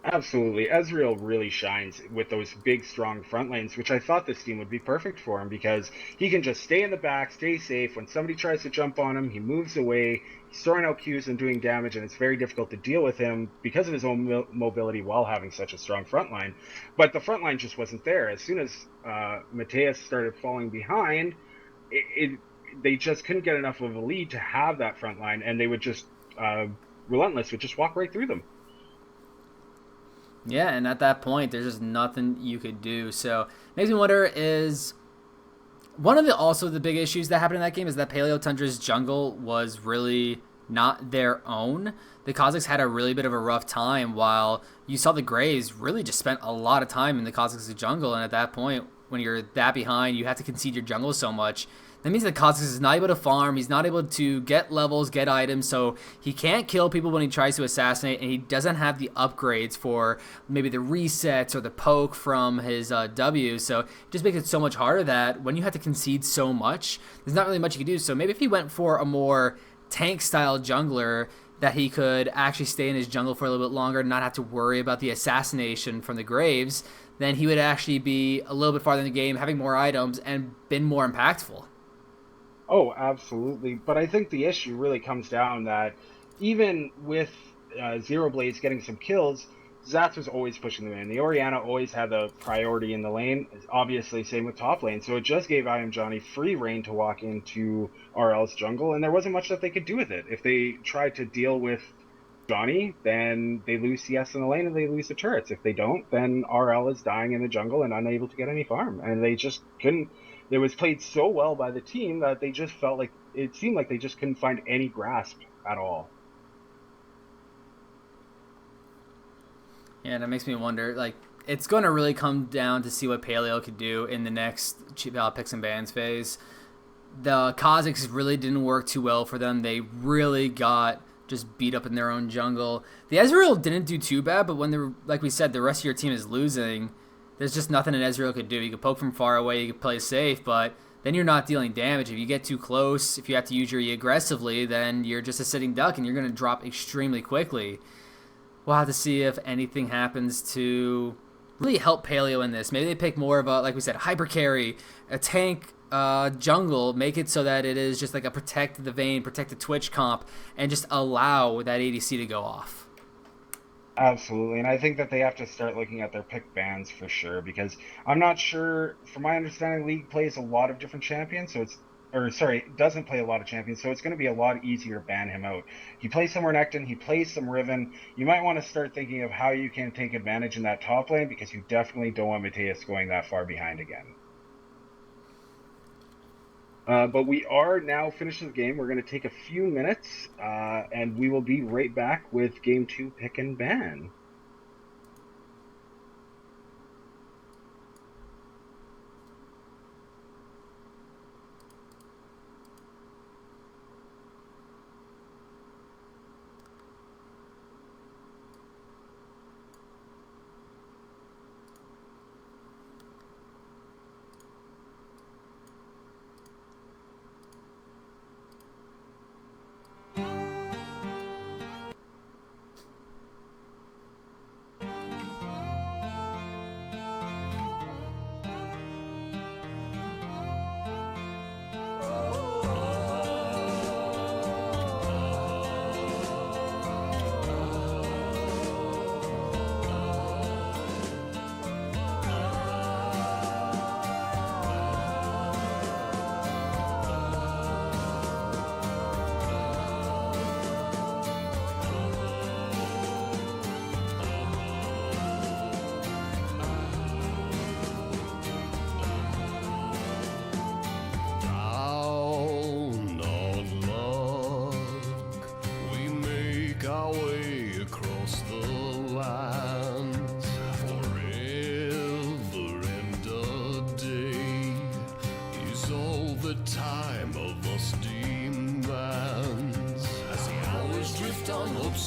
Absolutely. Ezreal really shines with those big, strong front lanes, which I thought this team would be perfect for him because he can just stay in the back, stay safe. When somebody tries to jump on him, he moves away. He's throwing out Qs and doing damage, and it's very difficult to deal with him because of his own mobility while having such a strong front line. But the front line just wasn't there. As soon as Mateus started falling behind, it they just couldn't get enough of a lead to have that front line, and they would just Relentless would just walk right through them. Yeah, and at that point, there's just nothing you could do. So makes me wonder is one of the also the big issues that happened in that game is that Paleo Tundra's jungle was really not their own. The Kazakhs had a really bit of a rough time, while you saw the Grays really just spent a lot of time in the Kazakhs' jungle, and at that point, when you're that behind, you have to concede your jungle so much. That means that Kazakhs is not able to farm, he's not able to get levels, get items, so he can't kill people when he tries to assassinate, and he doesn't have the upgrades for maybe the resets or the poke from his W, so it just makes it so much harder that when you have to concede so much, there's not really much you can do. So maybe if he went for a more tank-style jungler, that he could actually stay in his jungle for a little bit longer and not have to worry about the assassination from the Graves, then he would actually be a little bit farther in the game, having more items, and been more impactful. Oh, absolutely. But I think the issue really comes down that even with Zero Blades getting some kills, Zats was always pushing them in. The Oriana always had the priority in the lane. Obviously, same with top lane. So it just gave I Am Johnny free reign to walk into RL's jungle, and there wasn't much that they could do with it. If they tried to deal with Johnny, then they lose CS in the lane and they lose the turrets. If they don't, then RL is dying in the jungle and unable to get any farm. And they just couldn't. It was played so well by the team that they just felt like it seemed like they just couldn't find any grasp at all. Yeah, and it makes me wonder, like, it's going to really come down to see what Paleo could do in the next picks and bans phase. The Kazakhs really didn't work too well for them. They really got just beat up in their own jungle. The Ezreal didn't do too bad, but when they're, like we said, the rest of your team is losing, there's just nothing an Ezreal could do. You could poke from far away, you could play safe, but then you're not dealing damage. If you get too close, if you have to use your E aggressively, then you're just a sitting duck and you're going to drop extremely quickly. We'll have to see if anything happens to really help Paleo in this. Maybe they pick more of a, like we said, hyper carry, a tank jungle, make it so that it is just like a protect the Vayne, protect the Twitch comp, and just allow that ADC to go off. Absolutely, and I think that they have to start looking at their pick bans for sure because I'm not sure. From my understanding, League plays a lot of different champions, so it's or sorry, doesn't play a lot of champions, so it's going to be a lot easier to ban him out. He plays some Renekton, he plays some Riven. You might want to start thinking of how you can take advantage in that top lane because you definitely don't want Mateus going that far behind again. But we are now finished with the game. We're going to take a few minutes, and we will be right back with Game 2 Pick and Ban.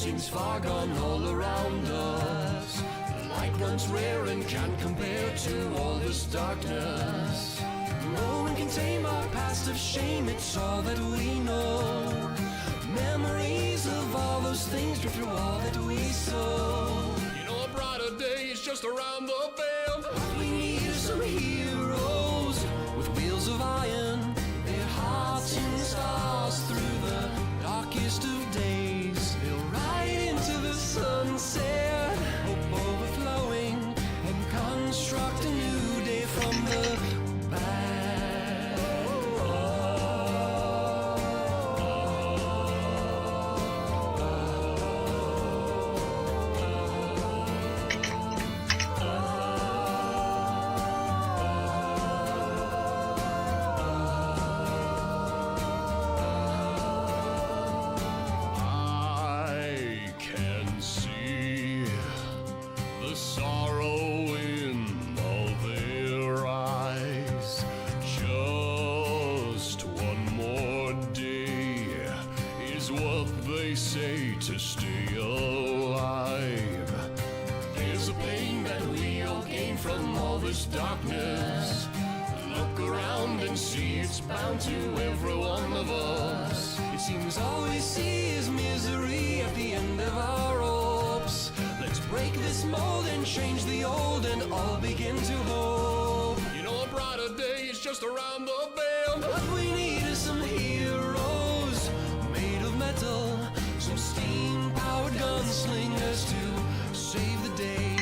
seems far gone all around us. The light runs rare and can't compare to all this darkness. No one can tame our past of shame, it's all that we know. Memories of all those things drift through all that we sow. You know a brighter day is just around the bend. What we need is some heroes with wheels of iron, their hearts in the stars through the darkest of days. They'll ride into the sunset, hope overflowing, and construct a new day from the back. I can see the sorrow in all their eyes. Just one more day is what they say to stay alive. There's a pain that we all gain from all this darkness. Look around and see it's bound to every one of us. It seems all we see is misery at the end of our ropes. Let's break this mold and change the old and all begin to hope. You know a brighter day is just around the bend. What we need is some heroes made of metal, some steam-powered gunslingers to save the day.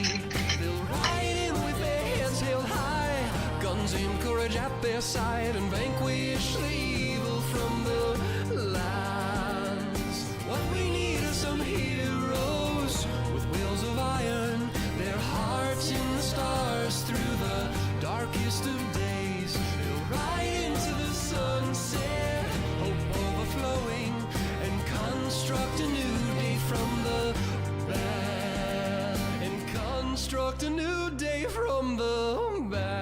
They'll ride in with their heads held high, guns aimed courage at their side, and vanquish the evil from the lands. What we need are some heroes with wheels of iron, their hearts in the stars through the darkest of days. They'll ride into the sunset, hope overflowing, and construct a new day from the bad. And construct a new day from the bad.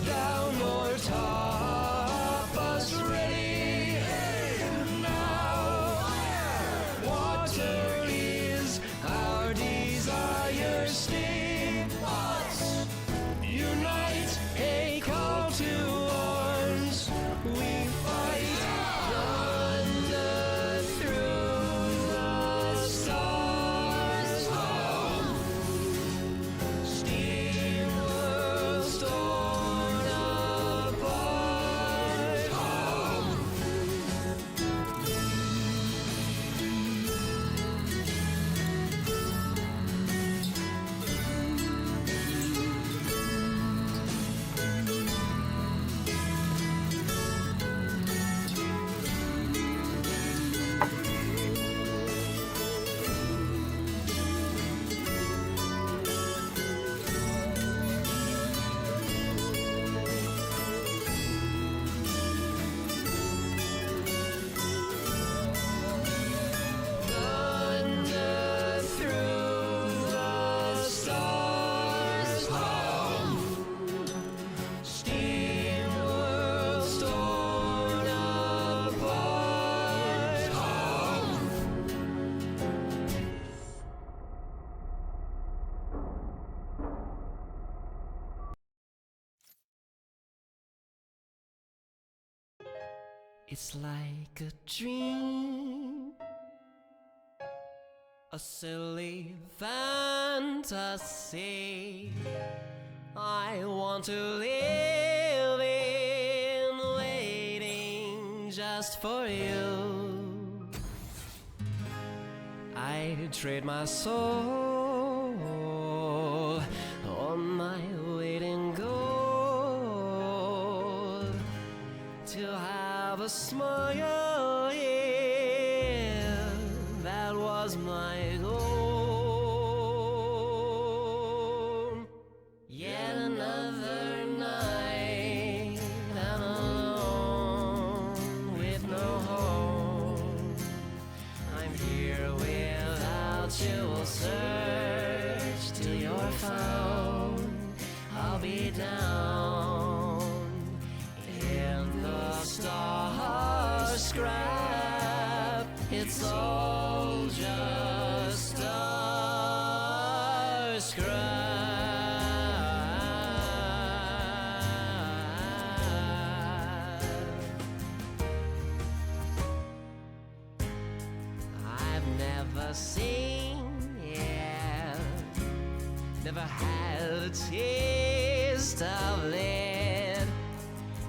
down or top us ready. Now, water is our desire. Stay us unite, a call to arms. We fight thunder through the stars. Steam worlds torn apart. Thunder through the stars. Steam worlds torn apart. It's like a dream, a silly fantasy. I want to live in waiting just for you. I'd trade my soul on my waiting goal to have a smile, yeah, that was my goal. Yet another night, and alone with no home. I'm here without you, will search till you're found. I'll be down in the star scrap. It's all just star scrap. I've never seen, yeah, never had a taste of it.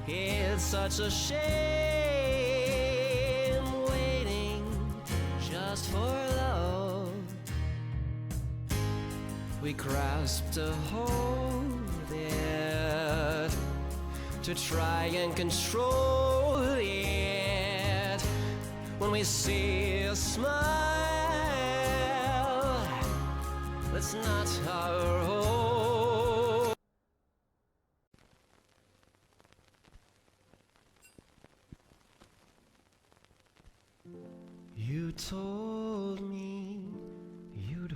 It's such a shame waiting just for love. We grasp to hold it, to try and control it. When we see a smile, that's not our hope. You told me you'd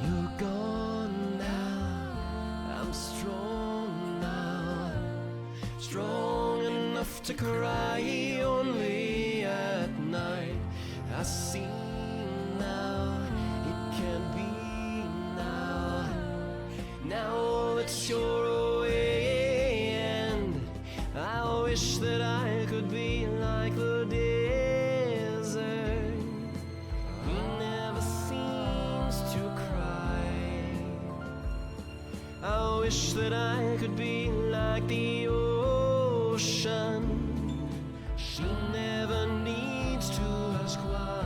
You're gone now, I'm strong now, strong enough to cry only at night. I see now, it can't be now, now that you're away, and I wish that I could be like the desert. He never seems to cry. I wish that I could be like the ocean. She never needs to ask why.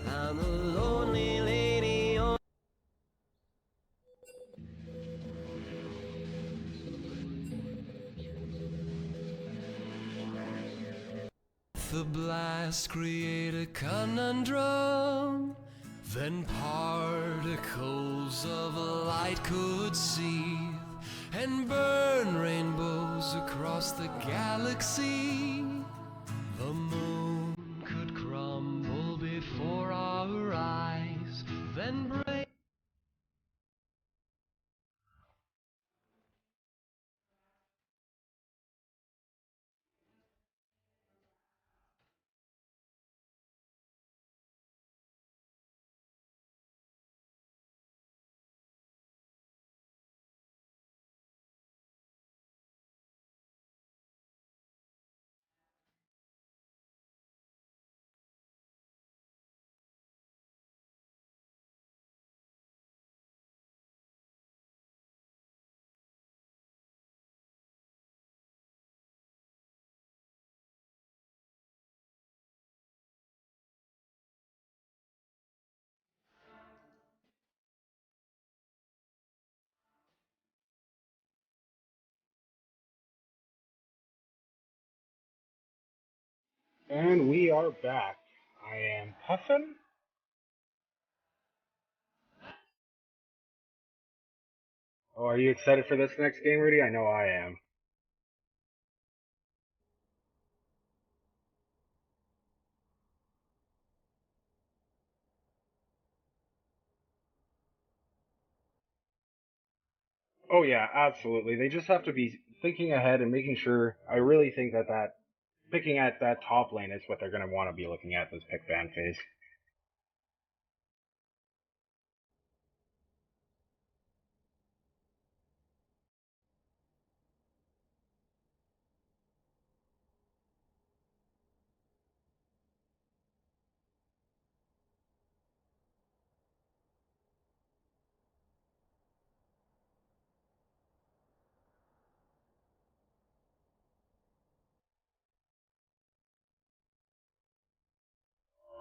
I'm the lonely lady on the blast, create a conundrum. Then particles of light could seethe and burn rainbows across the galaxy. And we are back. I am Puffin. Oh, are you excited for this next game, Rudy? I know I am. Oh yeah, absolutely. They just have to be thinking ahead and making sure. I really think that picking at that top lane is what they're going to want to be looking at this pick ban phase.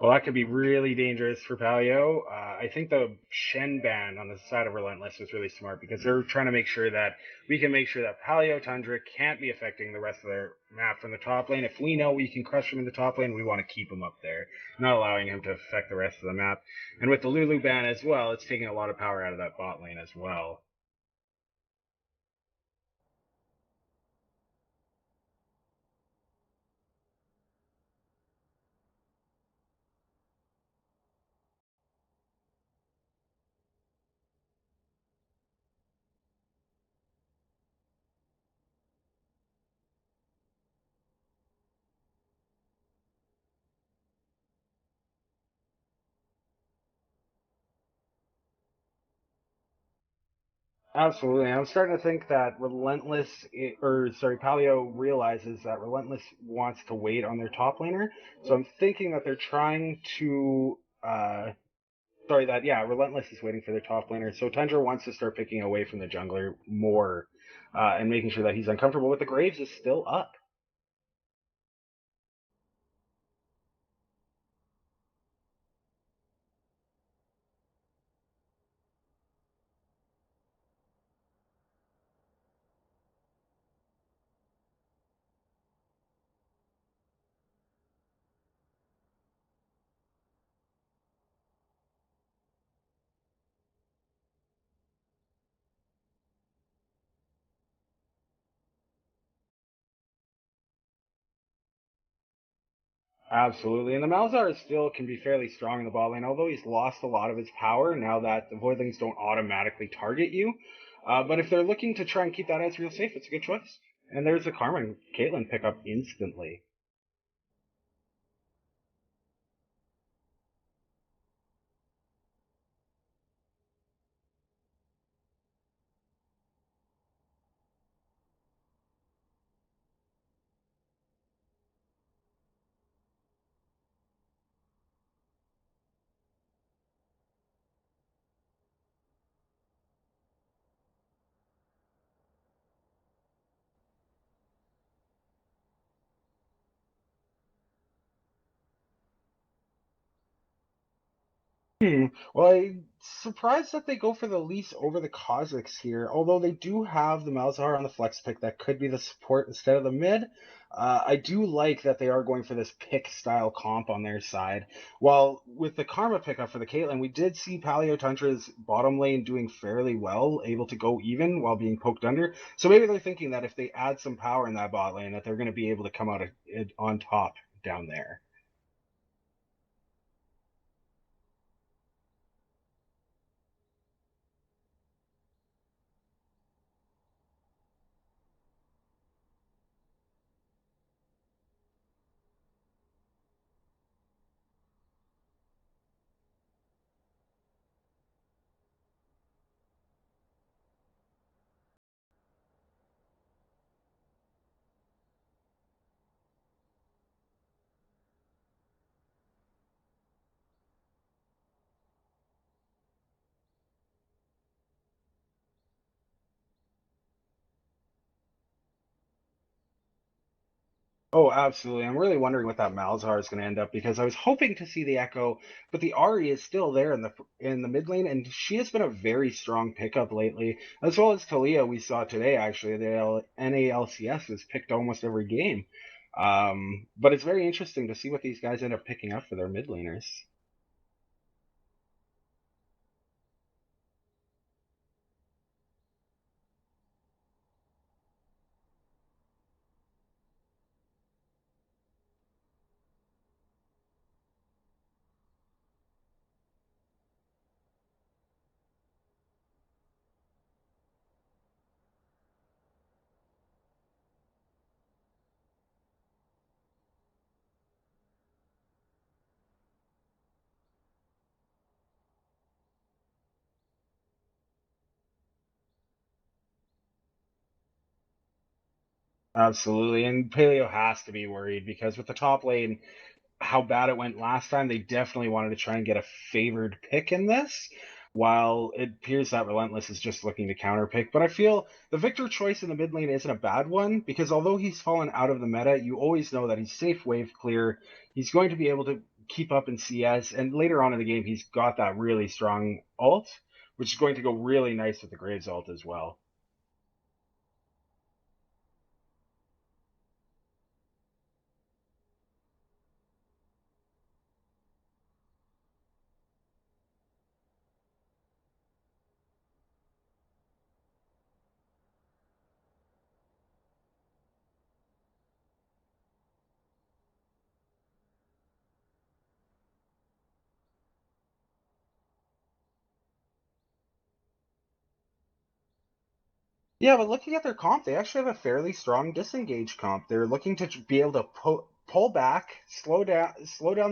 Well, that could be really dangerous for Paleo. I think the Shen ban on the side of Relentless was really smart because they're trying to make sure that we can make sure that Paleo Tundra can't be affecting the rest of their map from the top lane. If we know we can crush him in the top lane, we want to keep him up there, not allowing him to affect the rest of the map. And with the Lulu ban as well, it's taking a lot of power out of that bot lane as well. Absolutely. I'm starting to think that Paleo realizes that Relentless wants to wait on their top laner. So I'm thinking that they're trying to, Relentless is waiting for their top laner. So Tundra wants to start picking away from the jungler more, and making sure that he's uncomfortable. But the Graves is still up. Absolutely. And the Malzahar still can be fairly strong in the bot lane, although he's lost a lot of his power now that the Voidlings don't automatically target you. But if they're looking to try and keep that Ezreal safe, it's a good choice. And there's a Karma and Caitlyn pick up instantly. Well, I'm surprised that they go for the Lease over the Kha'Zix here, although they do have the Malzahar on the flex pick that could be the support instead of the mid. I do like that they are going for this pick style comp on their side. While with the Karma pickup for the Caitlyn, we did see Paleo Tundra's bottom lane doing fairly well, able to go even while being poked under. So maybe they're thinking that if they add some power in that bot lane, that they're going to be able to come out on top down there. Oh, absolutely. I'm really wondering what that Malzahar is going to end up because I was hoping to see the Echo, but the Ari is still there in the mid lane, and she has been a very strong pickup lately, as well as Talia we saw today. Actually, the NALCS has picked almost every game. But it's very interesting to see what these guys end up picking up for their mid laners. Absolutely, and Paleo has to be worried because with the top lane, how bad it went last time, they definitely wanted to try and get a favored pick in this. While it appears that Relentless is just looking to counter pick, but I feel the Victor choice in the mid lane isn't a bad one because although he's fallen out of the meta, you always know that he's safe wave clear. He's going to be able to keep up in CS, and later on in the game, he's got that really strong ult, which is going to go really nice with the Graves ult as well. Yeah, but looking at their comp, they actually have a fairly strong disengage comp. They're looking to be able to pull back, slow down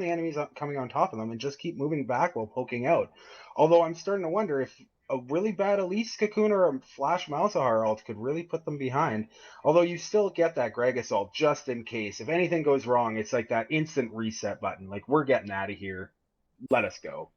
the enemies coming on top of them, and just keep moving back while poking out. Although I'm starting to wonder if a really bad Elise Cocoon or a Flash Malzahar ult could really put them behind. Although you still get that Gragas ult just in case. If anything goes wrong, it's like that instant reset button. Like, we're getting out of here. Let us go.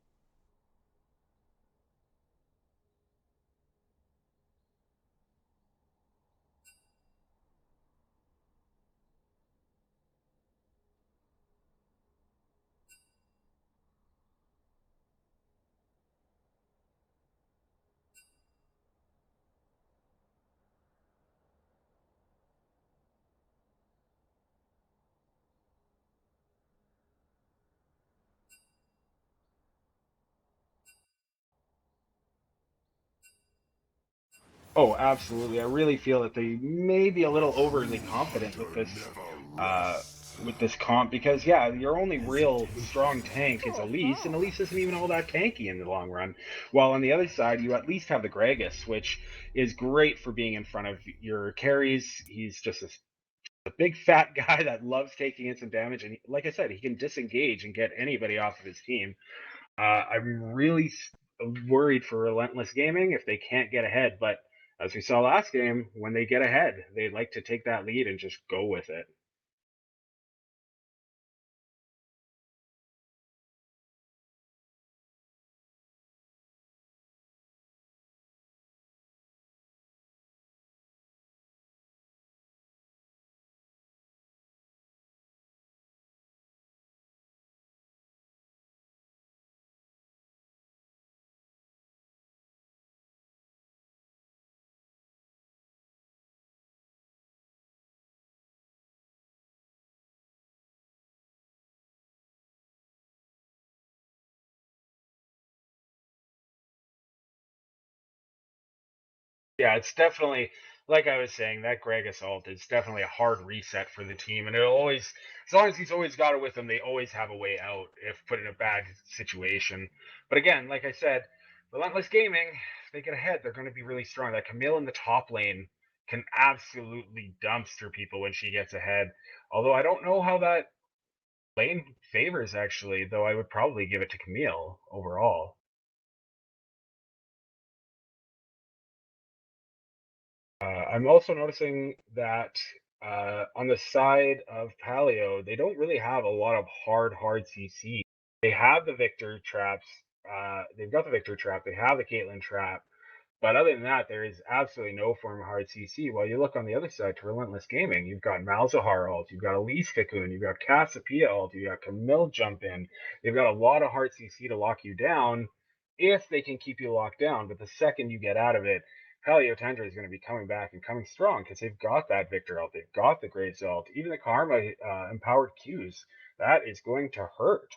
Oh, absolutely. I really feel that they may be a little overly confident Never uh, with rest. this comp because yeah, your only real strong tank is Elise, and Elise isn't even all that tanky in the long run. While on the other side, you at least have the Gragas, which is great for being in front of your carries. He's just a big fat guy that loves taking instant damage, and like I said, he can disengage and get anybody off of his team. I'm really worried for Relentless Gaming if they can't get ahead, but as we saw last game, when they get ahead, they like to take that lead and just go with it. Yeah, it's definitely like I was saying, that Greg assault is definitely a hard reset for the team, and it'll always, as long as he's always got it with him, they always have a way out if put in a bad situation. But again, like I said, Relentless Gaming, if they get ahead, they're going to be really strong. That Camille in the top lane can absolutely dumpster people when she gets ahead. Although I don't know how that lane favors actually, though I would probably give it to Camille overall. I'm also noticing that on the side of Paleo, they don't really have a lot of hard CC. They have the Victor traps. They've got the Victor trap. They have the Caitlyn trap. But other than that, there is absolutely no form of hard CC. While you look on the other side to Relentless Gaming, you've got Malzahar ult, you've got Elise Cocoon, you've got Cassiopeia ult, you've got Camille jump in. They've got a lot of hard CC to lock you down if they can keep you locked down. But the second you get out of it, Paleo Tundra is going to be coming back and coming strong because they've got that Victor out, they've got the Great Zalt, even the Karma empowered Qs. That is going to hurt.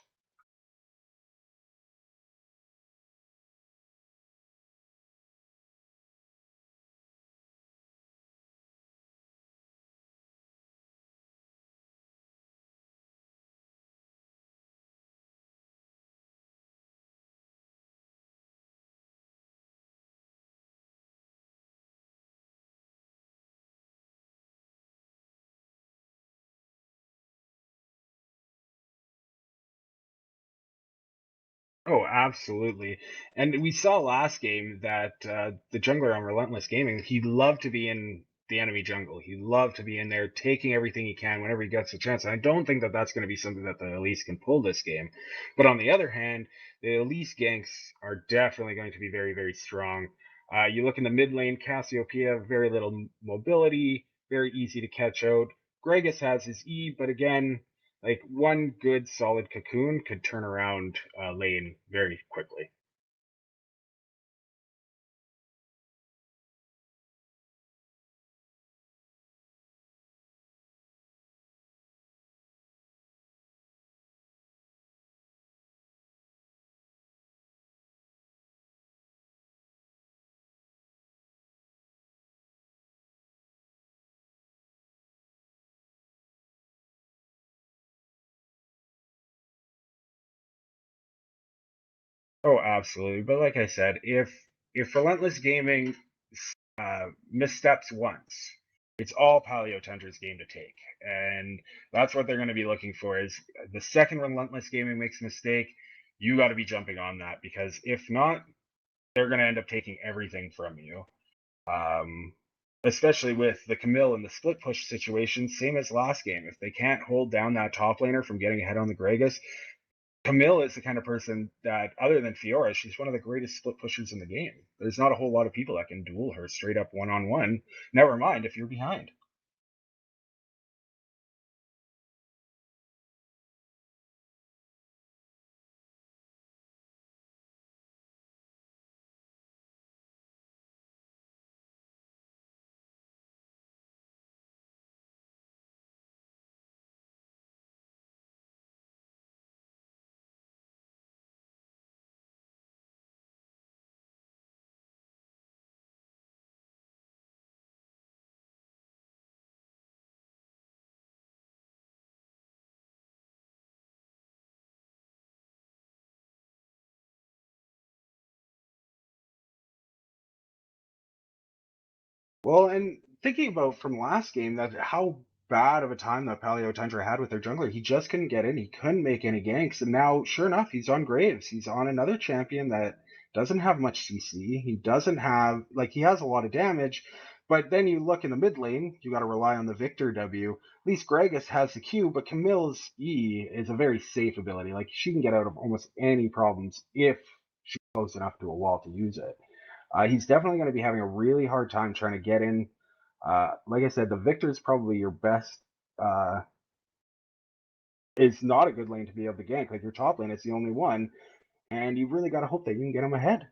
Oh, absolutely. And we saw last game that the jungler on Relentless Gaming, he loved to be in the enemy jungle. He loved to be in there taking everything he can whenever he gets a chance. And I don't think that that's going to be something that the Elise can pull this game. But on the other hand, the Elise ganks are definitely going to be very, very strong. You look in the mid lane, Cassiopeia, very little mobility, very easy to catch out. Gragas has his E, but again, like one good solid cocoon could turn around lane very quickly. Oh, absolutely. But like I said, if Relentless Gaming missteps once, it's all Paleo Tundra's game to take, and that's what they're going to be looking for. Is the second Relentless Gaming makes a mistake, you got to be jumping on that because if not, they're going to end up taking everything from you. Um, Especially with the Camille and the split push situation, same as last game. If they can't hold down that top laner from getting ahead on the Gragas, Camille is the kind of person that, other than Fiora, she's one of the greatest split pushers in the game. There's not a whole lot of people that can duel her straight up one on one. Never mind if you're behind. Well, and thinking about from last game that how bad of a time that Paleo Tundra had with their jungler, he just couldn't get in. He couldn't make any ganks, and now, sure enough, he's on Graves. He's on another champion that doesn't have much CC. He doesn't have like he has a lot of damage, but then you look in the mid lane, you got to rely on the Victor W. At least Gragas has the Q, but Camille's E is a very safe ability. Like she can get out of almost any problems if she's close enough to a wall to use it. He's definitely going to be having a really hard time trying to get in. Like I said, the Victor is probably your best. Uh, is not a good lane to be able to gank. Like your top lane, it's the only one, and you really got to hope that you can get him ahead.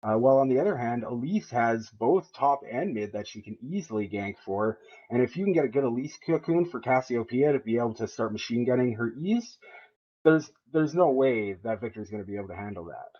While on the other hand, Elise has both top and mid that she can easily gank for, and if you can get a good Elise cocoon for Cassiopeia to be able to start machine gunning her E's, there's no way that Victor's going to be able to handle that.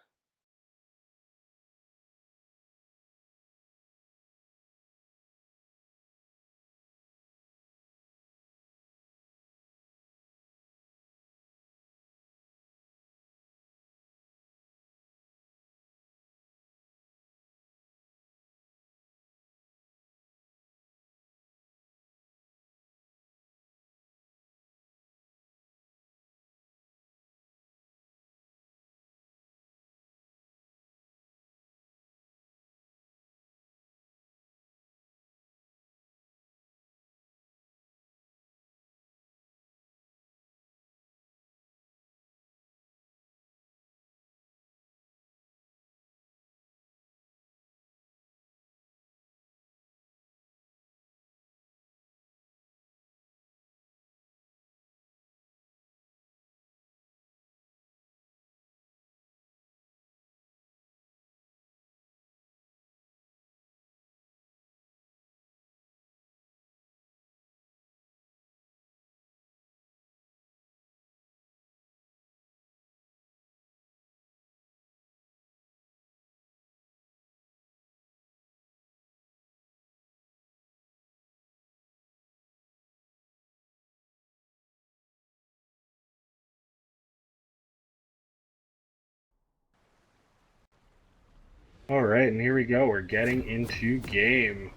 All right, and here we go. We're getting into game.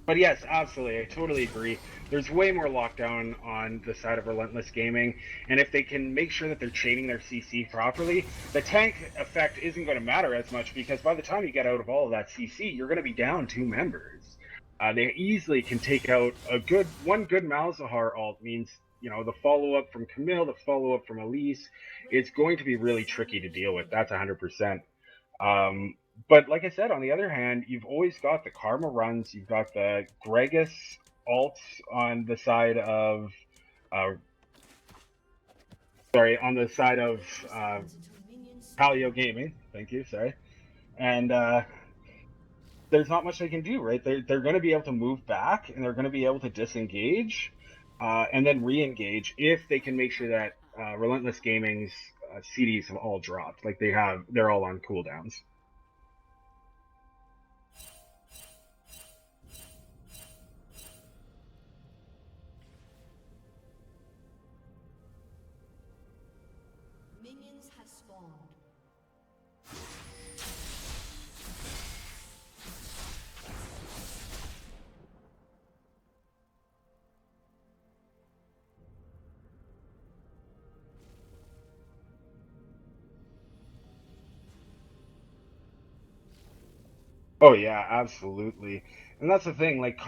But yes, absolutely. I totally agree. There's way more lockdown on the side of Relentless Gaming, and if they can make sure that they're chaining their CC properly, the tank effect isn't going to matter as much because by the time you get out of all of that CC, you're going to be down 2 members. They easily can take out one good Malzahar alt means the follow up from Camille, the follow up from Elise. It's going to be really tricky to deal with. That's 100%. Um, but like I said, on the other hand, you've always got the Karma runs, you've got the Gregus alts on the side of, uh, sorry, on the side of Paleo Gaming. Thank you, sorry. And there's not much they can do, right? They're going to be able to move back and they're going to be able to disengage and then re-engage if they can make sure that Relentless Gaming's CDs have all dropped, like they're all on cooldowns. Minions have spawned. Oh yeah, absolutely. And that's the thing, like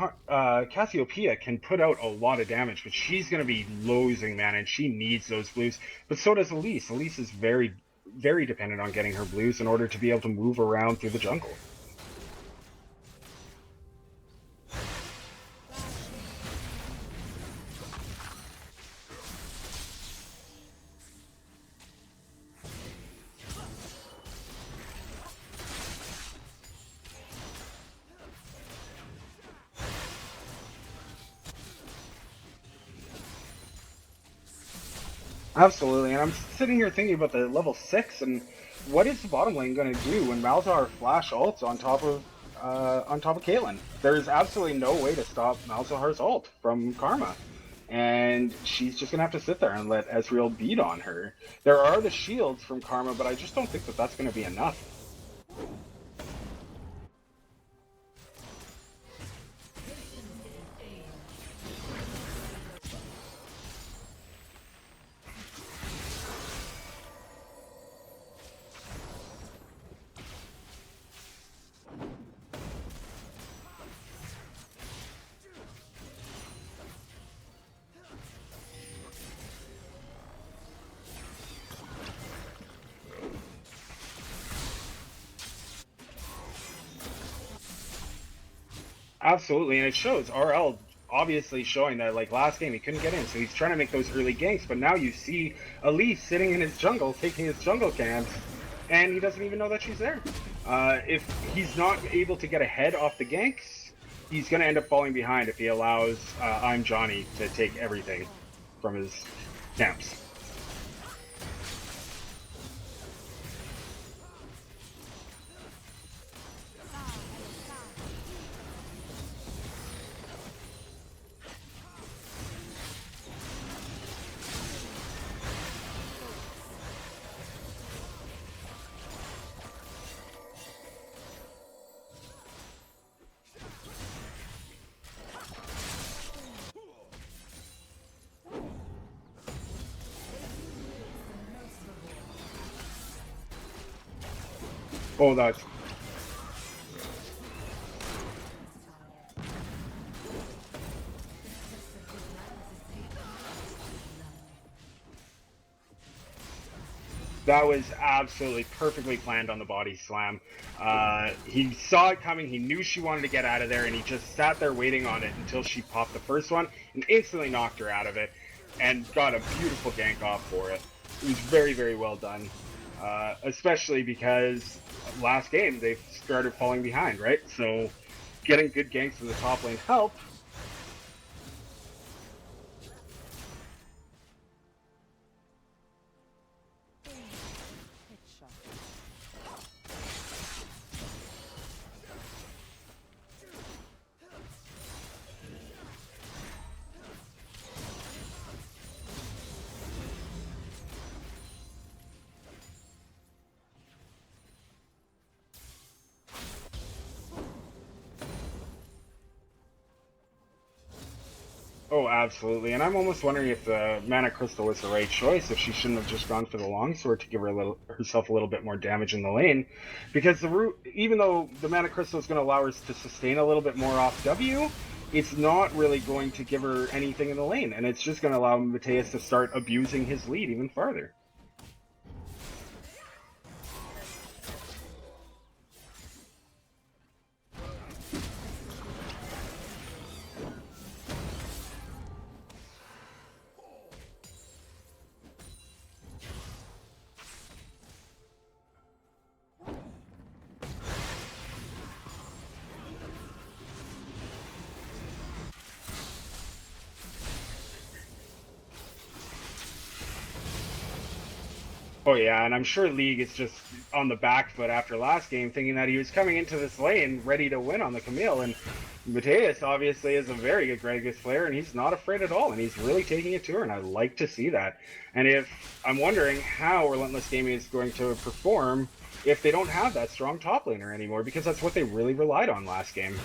Cassiopeia can put out a lot of damage, but she's going to be losing mana and she needs those blues. But so does Elise. Elise is very, very dependent on getting her blues in order to be able to move around through the jungle. Absolutely, and I'm sitting here thinking about the level 6 and what is the bottom lane going to do when Malzahar flash ults on top of Caitlyn? There's absolutely no way to stop Malzahar's ult from Karma, and she's just going to have to sit there and let Ezreal beat on her. There are the shields from Karma, but I just don't think that that's going to be enough. Absolutely, and it shows. RL obviously showing that like last game he couldn't get in, so he's trying to make those early ganks. But now you see Elise sitting in his jungle, taking his jungle camps, and he doesn't even know that she's there. If he's not able to get ahead off the ganks, he's going to end up falling behind if he allows I'm Johnny to take everything from his camps. Oh, that was absolutely perfectly planned on the body slam. He saw it coming, he knew she wanted to get out of there, and he just sat there waiting on it until she popped the first one and instantly knocked her out of it and got a beautiful gank off for it. It was very, very well done. Especially because last game they started falling behind, right? So getting good ganks from the top lane helped. Oh, absolutely. And I'm almost wondering if the Mana Crystal was the right choice, if she shouldn't have just gone for the Longsword to give herself a little bit more damage in the lane. Because the root, even though the Mana Crystal is going to allow her to sustain a little bit more off W, it's not really going to give her anything in the lane. And it's just going to allow Mateus to start abusing his lead even farther. Oh yeah, and I'm sure League is just on the back foot after last game, thinking that he was coming into this lane ready to win on the Camille, and Mateus obviously is a very good Gragas player, and he's not afraid at all, and he's really taking it to her, and I like to see that. And if I'm wondering how Relentless Gaming is going to perform if they don't have that strong top laner anymore, because that's what they really relied on last game.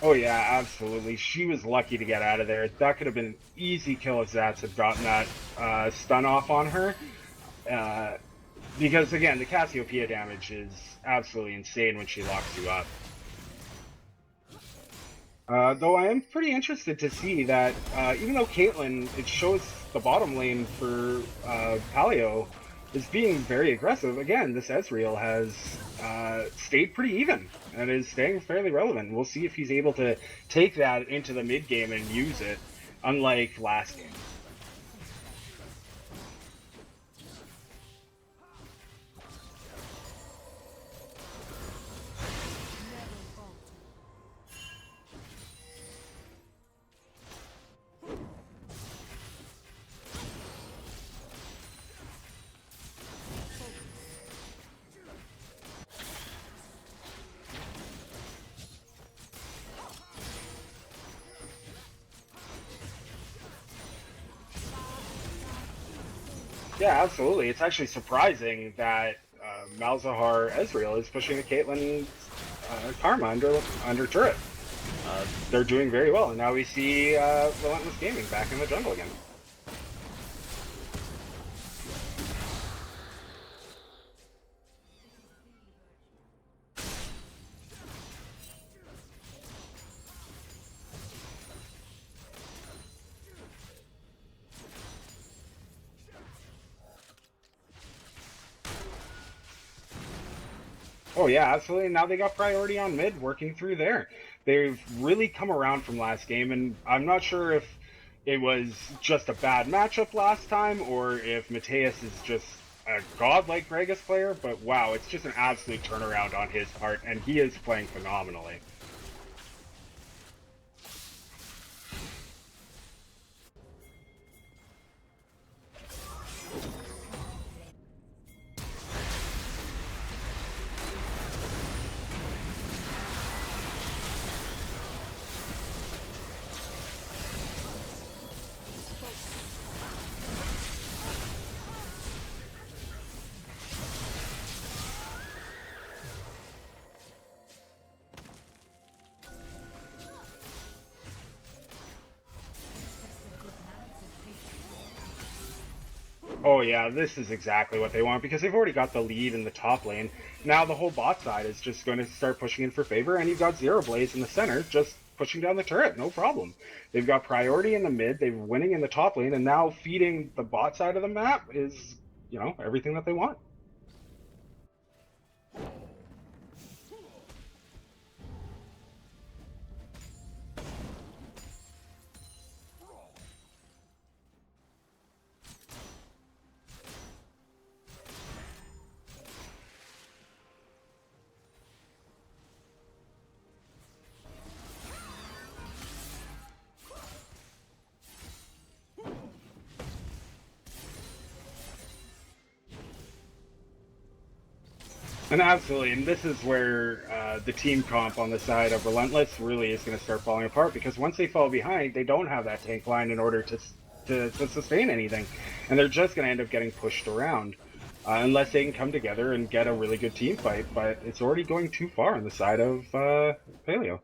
Oh yeah, absolutely. She was lucky to get out of there. That could have been an easy kill if Zats had gotten that stun off on her. Uh, because again, the Cassiopeia damage is absolutely insane when she locks you up. Though I am pretty interested to see that even though Caitlyn, it shows the bottom lane for Paleo is being very aggressive. Again, this Ezreal has stayed pretty even and is staying fairly relevant. We'll see if he's able to take that into the mid game and use it, unlike last game. Yeah, absolutely. It's actually surprising that Malzahar Ezreal is pushing a Caitlyn Karma under turret. They're doing very well, and now we see Relentless Gaming back in the jungle again. Oh yeah, absolutely. Now they got priority on mid, working through there. They've really come around from last game, and I'm not sure if it was just a bad matchup last time or if Mateus is just a godlike Gragas player. But wow, it's just an absolute turnaround on his part, and he is playing phenomenally. Oh yeah, this is exactly what they want because they've already got the lead in the top lane. Now the whole bot side is just going to start pushing in for favor, and you've got Zero Blaze in the center just pushing down the turret, no problem. They've got priority in the mid, they're winning in the top lane, and now feeding the bot side of the map is, everything that they want. And absolutely, and this is where the team comp on the side of Relentless really is going to start falling apart because once they fall behind, they don't have that tank line in order to sustain anything, and they're just going to end up getting pushed around unless they can come together and get a really good team fight. But it's already going too far on the side of Paleo.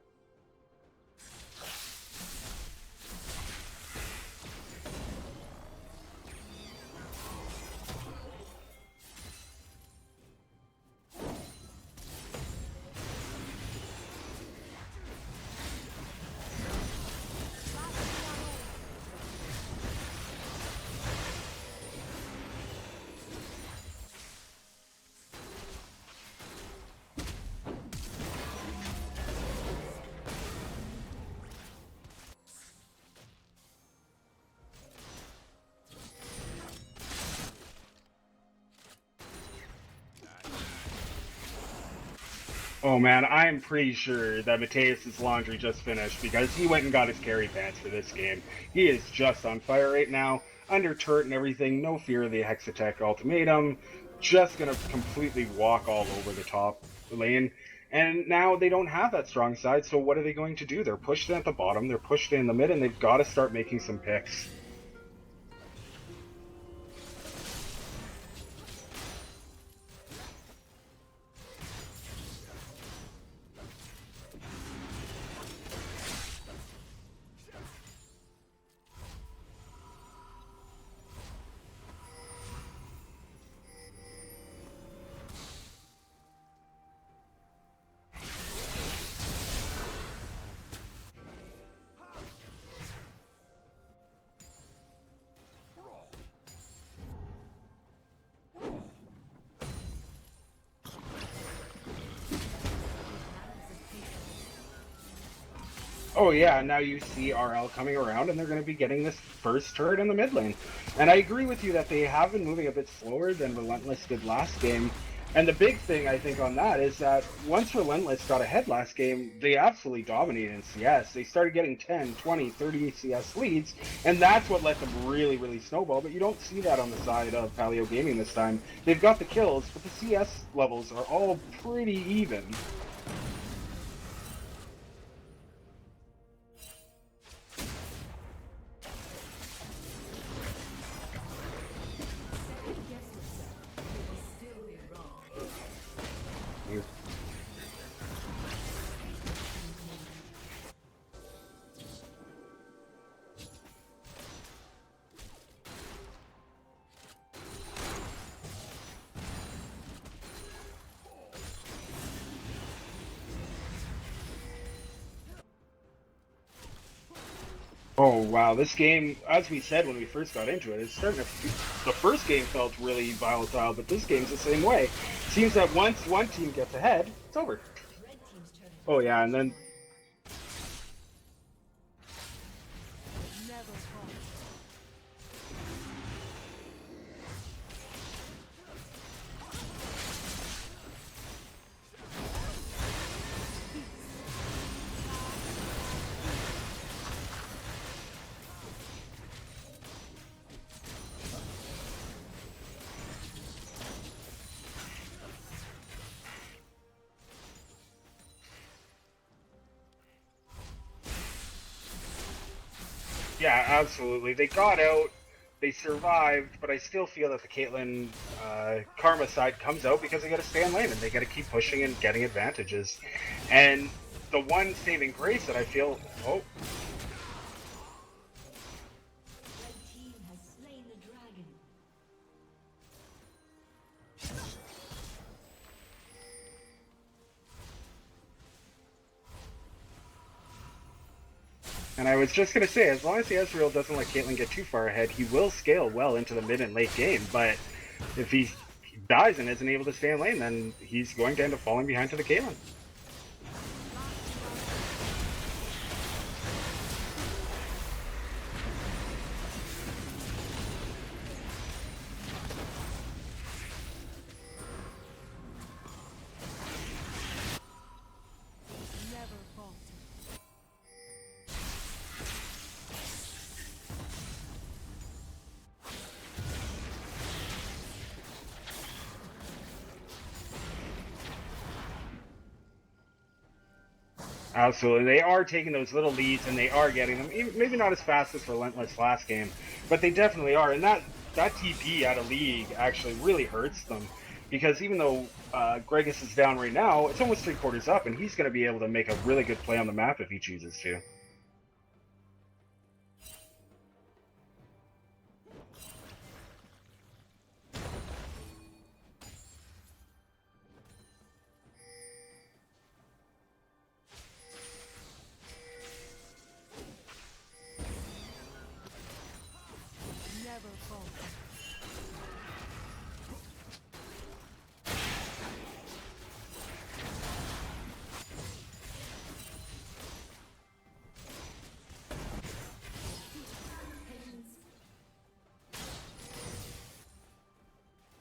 Oh man, I'm pretty sure that Mateus's laundry just finished because he went and got his carry pants for this game. He is just on fire right now, under turret and everything, no fear of the Hexatech ultimatum, just gonna completely walk all over the top lane. And now they don't have that strong side, so what are they going to do? They're pushed in at the bottom, they're pushed in the mid, and they've got to start making some picks. Oh yeah, now you see RL coming around and they're going to be getting this first turret in the mid lane. And I agree with you that they have been moving a bit slower than Relentless did last game. And the big thing I think on that is that once Relentless got ahead last game, they absolutely dominated in CS. They started getting 10, 20, 30 CS leads, and that's what let them really, really snowball. But you don't see that on the side of Paleo Gaming this time. They've got the kills, but the CS levels are all pretty even. Oh wow, this game, as we said when we first got into it, it's starting to. The first game felt really volatile, but this game's the same way. Seems that once one team gets ahead, it's over. Oh yeah, and then yeah, absolutely. They got out, they survived, but I still feel that the Caitlyn Karma side comes out because they got to stay in lane and they got to keep pushing and getting advantages. And the one saving grace that I feel, oh, and I was just going to say, as long as the Ezreal doesn't let Caitlyn get too far ahead, he will scale well into the mid and late game. But if he dies and isn't able to stay in lane, then he's going to end up falling behind to the Caitlyn. Absolutely. They are taking those little leads and they are getting them. Maybe not as fast as Relentless last game, but they definitely are. And that TP out of League actually really hurts them because even though Gregus is down right now, it's almost 3/4 up and he's going to be able to make a really good play on the map if he chooses to.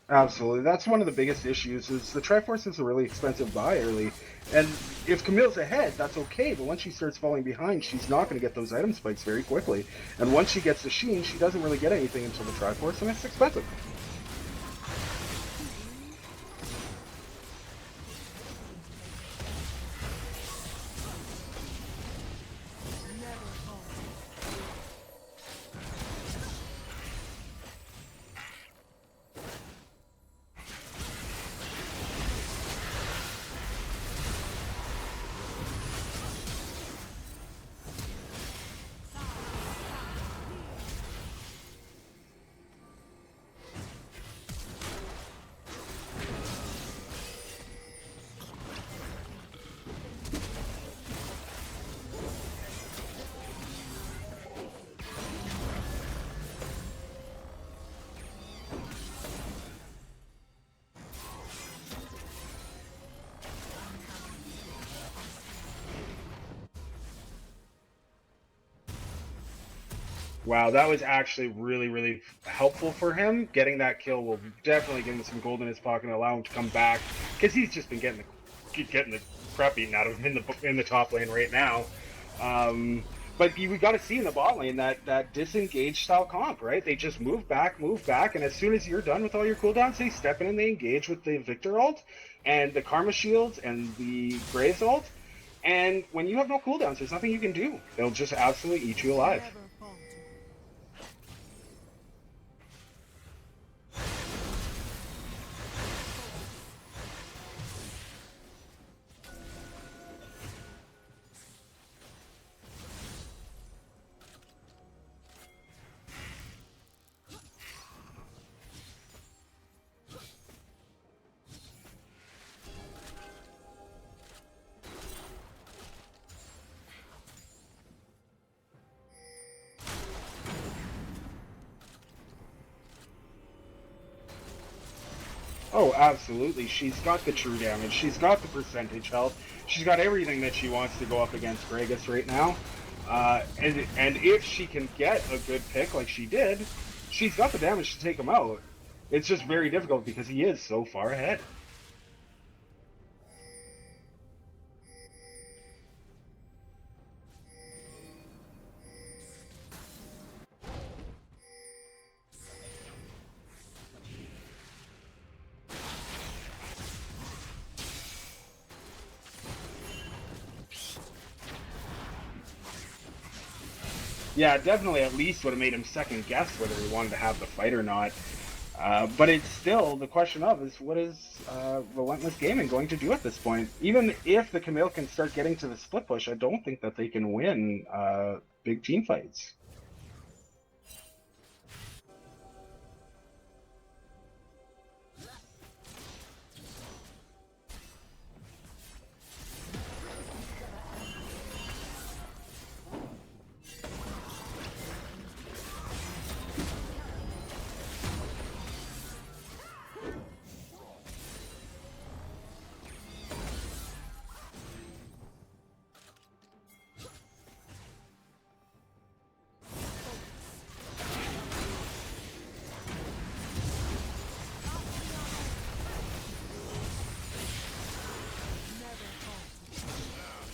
Absolutely. That's one of the biggest issues is the Triforce is a really expensive buy early. And if Camille's ahead, that's okay, but once she starts falling behind, she's not going to get those item spikes very quickly. And once she gets the Sheen, she doesn't really get anything until the Triforce, and it's expensive. Wow, that was actually really, really helpful for him. Getting that kill will definitely give him some gold in his pocket and allow him to come back because he's just been getting the crap eaten out of him in the top lane right now. But we got to see in the bot lane that disengage style comp, right? They just move back, and as soon as you're done with all your cooldowns, they step in and they engage with the Victor ult and the Karma shields and the Graves ult. And when you have no cooldowns, there's nothing you can do. They'll just absolutely eat you alive. Oh, absolutely. She's got the true damage. She's got the percentage health. She's got everything that she wants to go up against Gragas right now. And if she can get a good pick like she did, she's got the damage to take him out. It's just very difficult because he is so far ahead. Yeah, definitely at least would have made him second guess whether he wanted to have the fight or not. But it's still the question of is what is Relentless Gaming going to do at this point? Even if the Camille can start getting to the split push, I don't think that they can win big team fights.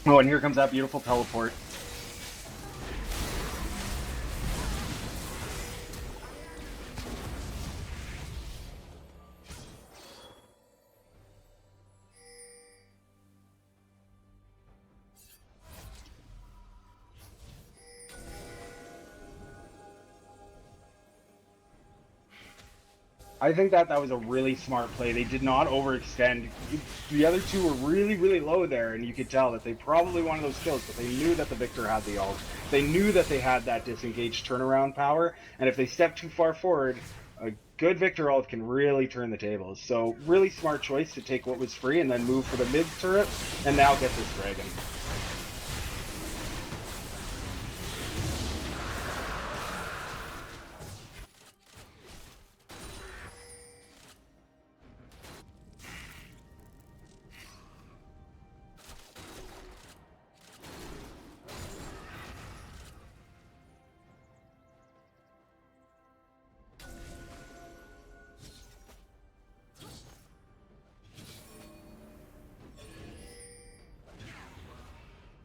Oh, and here comes that beautiful teleport. I think that was a really smart play. They did not overextend. The other two were really, really low there, and you could tell that they probably wanted those kills, but they knew that the Victor had the ult. They knew that they had that disengaged turnaround power, and if they stepped too far forward, a good Victor ult can really turn the tables. So, really smart choice to take what was free and then move for the mid turret, and now get this dragon.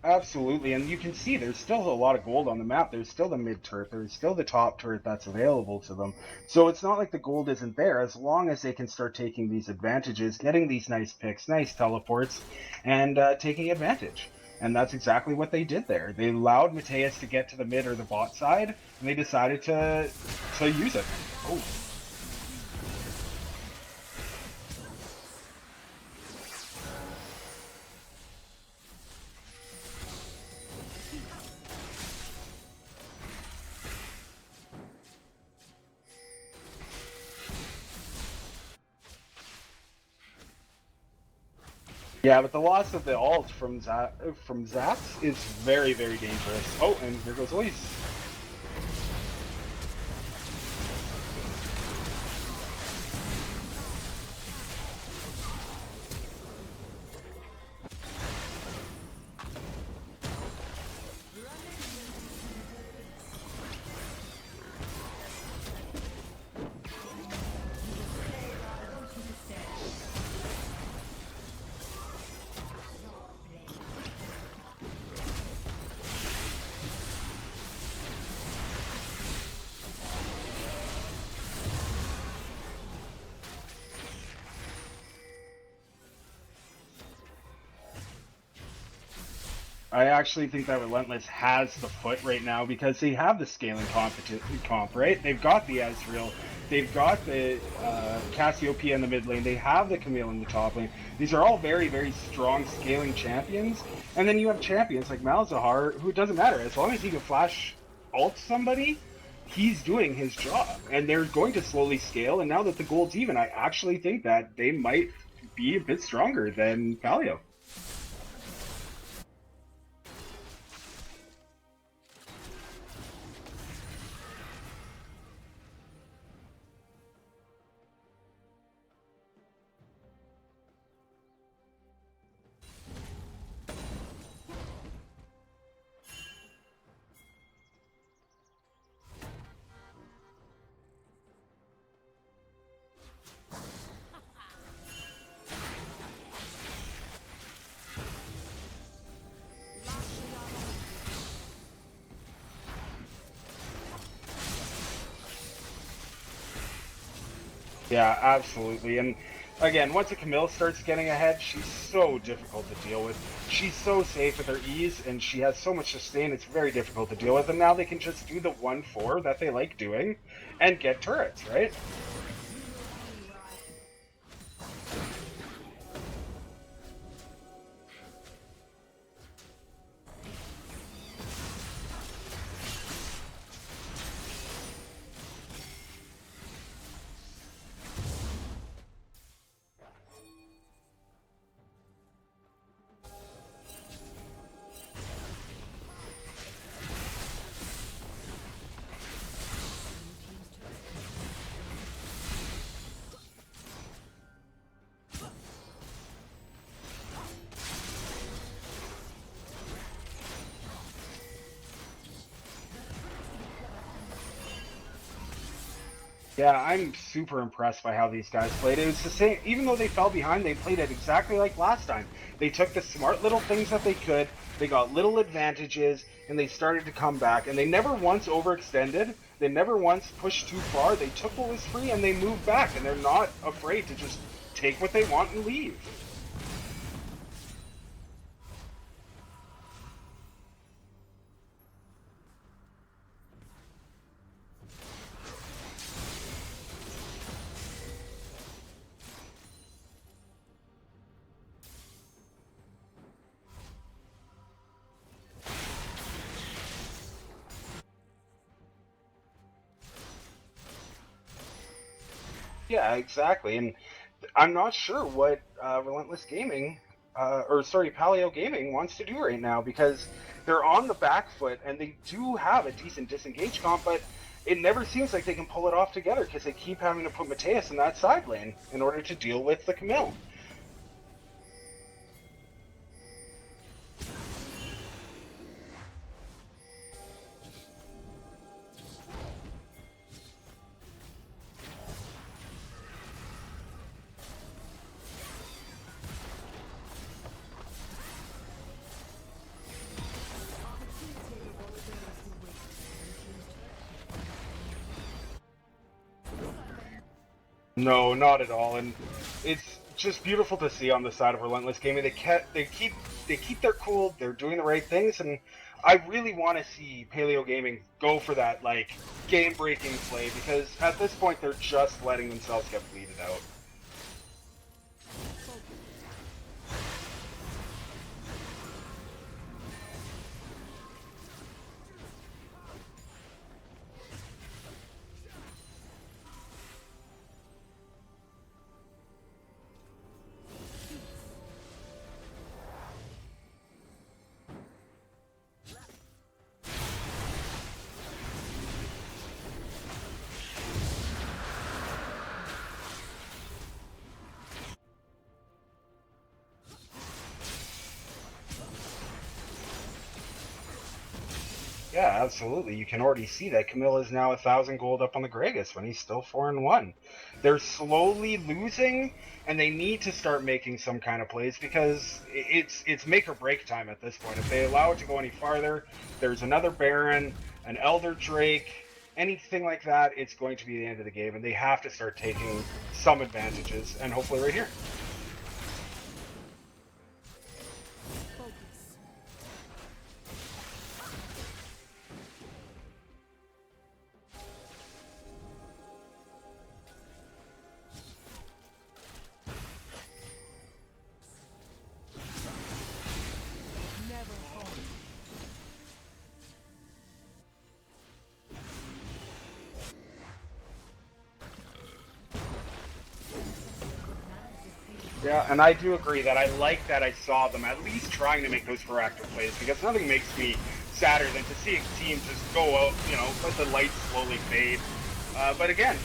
Absolutely, and you can see there's still a lot of gold on the map. There's still the mid turret, there's still the top turret that's available to them. So it's not like the gold isn't there as long as they can start taking these advantages, getting these nice picks, nice teleports, and taking advantage. And that's exactly what they did there. They allowed Mateus to get to the mid or the bot side, and they decided to use it. Oh. Yeah, but the loss of the ult from Zax is very, very dangerous. Oh, and here goes Elise. I actually think that Relentless has the foot right now because they have the scaling comp, right? They've got the Ezreal, they've got the Cassiopeia in the mid lane, they have the Camille in the top lane. These are all very, very strong scaling champions. And then you have champions like Malzahar, who it doesn't matter. As long as he can flash ult somebody, he's doing his job. And they're going to slowly scale, and now that the gold's even, I actually think that they might be a bit stronger than Paleo. Yeah, absolutely. And again, once a Camille starts getting ahead, she's so difficult to deal with. She's so safe with her ease, and she has so much sustain, it's very difficult to deal with. And now they can just do the 1-4 that they like doing and get turrets, right? Yeah, I'm super impressed by how these guys played. It was the same, even though they fell behind, they played it exactly like last time. They took the smart little things that they could, they got little advantages, and they started to come back. And they never once overextended, they never once pushed too far. They took what was free and they moved back, and they're not afraid to just take what they want and leave. Yeah, exactly. And I'm not sure what Relentless Gaming, or sorry, Paleo Gaming wants to do right now because they're on the back foot and they do have a decent disengage comp, but it never seems like they can pull it off together because they keep having to put Mateus in that side lane in order to deal with the Camille. No, not at all. And it's just beautiful to see on the side of Relentless Gaming. They keep their cool. They're doing the right things, and I really want to see Paleo Gaming go for that like game-breaking play because at this point they're just letting themselves get bleeded out. Yeah, absolutely. You can already see that Camille is now 1,000 gold up on the Gragas when he's still 4-1. They're slowly losing, and they need to start making some kind of plays because it's make or break time at this point. If they allow it to go any farther, there's another Baron, an Elder Drake, anything like that. It's going to be the end of the game, and they have to start taking some advantages, and hopefully right here. Yeah, and I do agree that I like that I saw them at least trying to make those proactive plays because nothing makes me sadder than to see a team just go out, let the lights slowly fade. But again,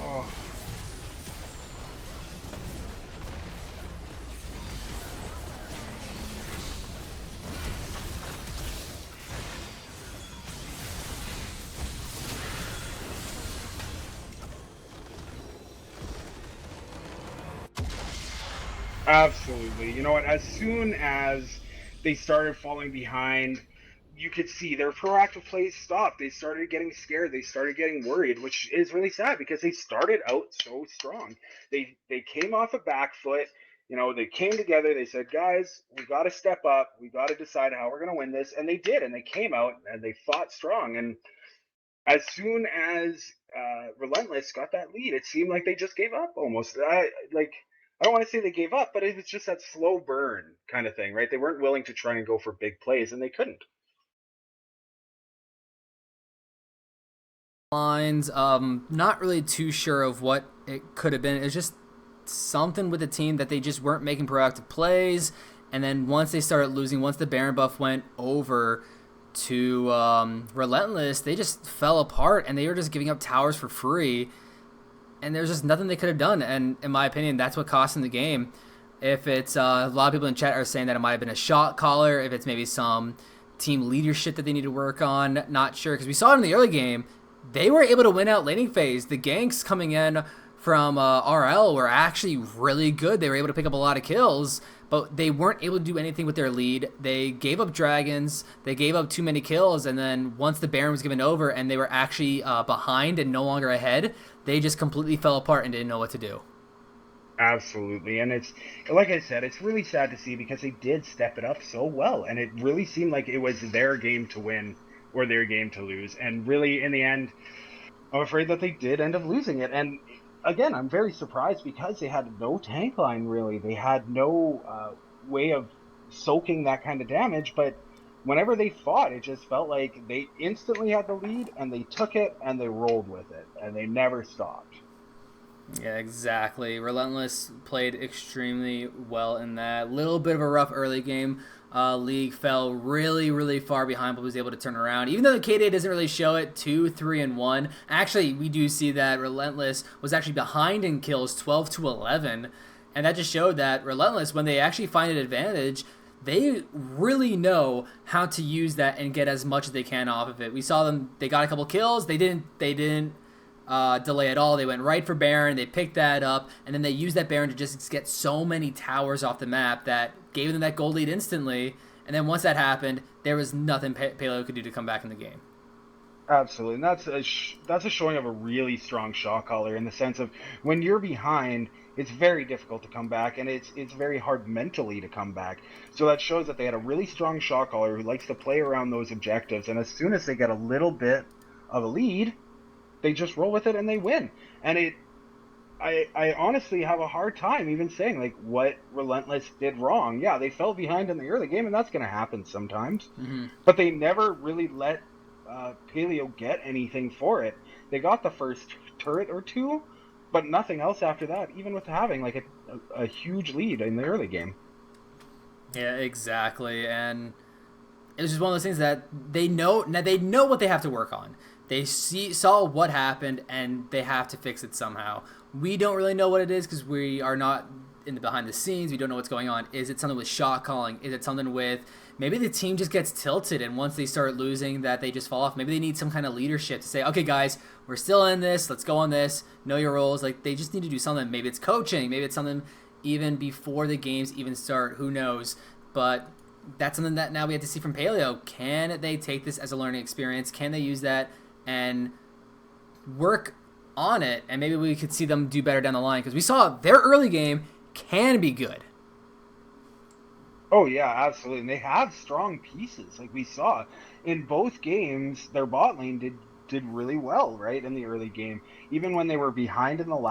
oh, absolutely. You know what? As soon as they started falling behind, you could see their proactive plays stopped. They started getting scared. They started getting worried, which is really sad because they started out so strong. They came off a back foot. They came together. They said, "Guys, we got to step up. We got to decide how we're going to win this." And they did. And they came out and they fought strong. And as soon as Relentless got that lead, it seemed like they just gave up almost. I don't want to say they gave up, but it was just that slow burn kind of thing, right? They weren't willing to try and go for big plays, and they couldn't. Lines. Not really too sure of what it could have been. It was just something with the team that they just weren't making proactive plays. And then once they started losing, once the Baron buff went over to Relentless, they just fell apart and they were just giving up towers for free. And there's just nothing they could have done. And in my opinion, that's what cost them the game. If it's a lot of people in chat are saying that it might have been a shot caller, if it's maybe some team leadership that they need to work on, not sure. Because we saw it in the early game, they were able to win out laning phase. The ganks coming in from RL were actually really good. They were able to pick up a lot of kills, but they weren't able to do anything with their lead. They gave up dragons, they gave up too many kills, and then once the Baron was given over and they were actually behind and no longer ahead, they just completely fell apart and didn't know what to do. Absolutely. And it's, like I said, it's really sad to see because they did step it up so well. And it really seemed like it was their game to win or their game to lose. And really, in the end, I'm afraid that they did end up losing it. And again, I'm very surprised because they had no tank line, really. They had no way of soaking that kind of damage. But whenever they fought, it just felt like they instantly had the lead and they took it and they rolled with it. And they never stopped. Yeah, exactly. Relentless played extremely well in that. Little bit of a rough early game. League fell really, really far behind, but was able to turn around. Even though the KDA doesn't really show it, 2, 3, and 1. Actually, we do see that Relentless was actually behind in kills, 12 to 11, and that just showed that Relentless, when they actually find an advantage, they really know how to use that and get as much as they can off of it. We saw them; they got a couple kills. They didn't delay at all. They went right for Baron. They picked that up, and then they used that Baron to just get so many towers off the map that gave them that gold lead instantly. And then once that happened, there was nothing Paleo could do to come back in the game. Absolutely, and that's a showing of a really strong shot caller in the sense of when you're behind, it's very difficult to come back, and it's very hard mentally to come back. So that shows that they had a really strong shot caller who likes to play around those objectives, and as soon as they get a little bit of a lead, they just roll with it and they win. And I honestly have a hard time even saying like what Relentless did wrong. Yeah, they fell behind in the early game, and that's going to happen sometimes. But they never really let Paleo get anything for it. They got the first turret or two, but nothing else after that, even with having like a huge lead in the early game. Yeah, exactly. And it was just one of those things that they know what they have to work on. They saw what happened, and they have to fix it somehow. We don't really know what it is because we are not in the behind the scenes. We don't know what's going on. Is it something with shot calling? Is it something with maybe the team just gets tilted, and once they start losing that they just fall off? Maybe they need some kind of leadership to say, okay, guys, we're still in this. Let's go on this. Know your roles. Like, they just need to do something. Maybe it's coaching. Maybe it's something even before the games even start. Who knows? But that's something that now we have to see from Paleo. Can they take this as a learning experience? Can they use that and work on it, and maybe we could see them do better down the line, because we saw their early game can be good. Oh yeah, absolutely. And they have strong pieces. Like we saw in both games, their bot lane did really well, right, in the early game. Even when they were behind in the last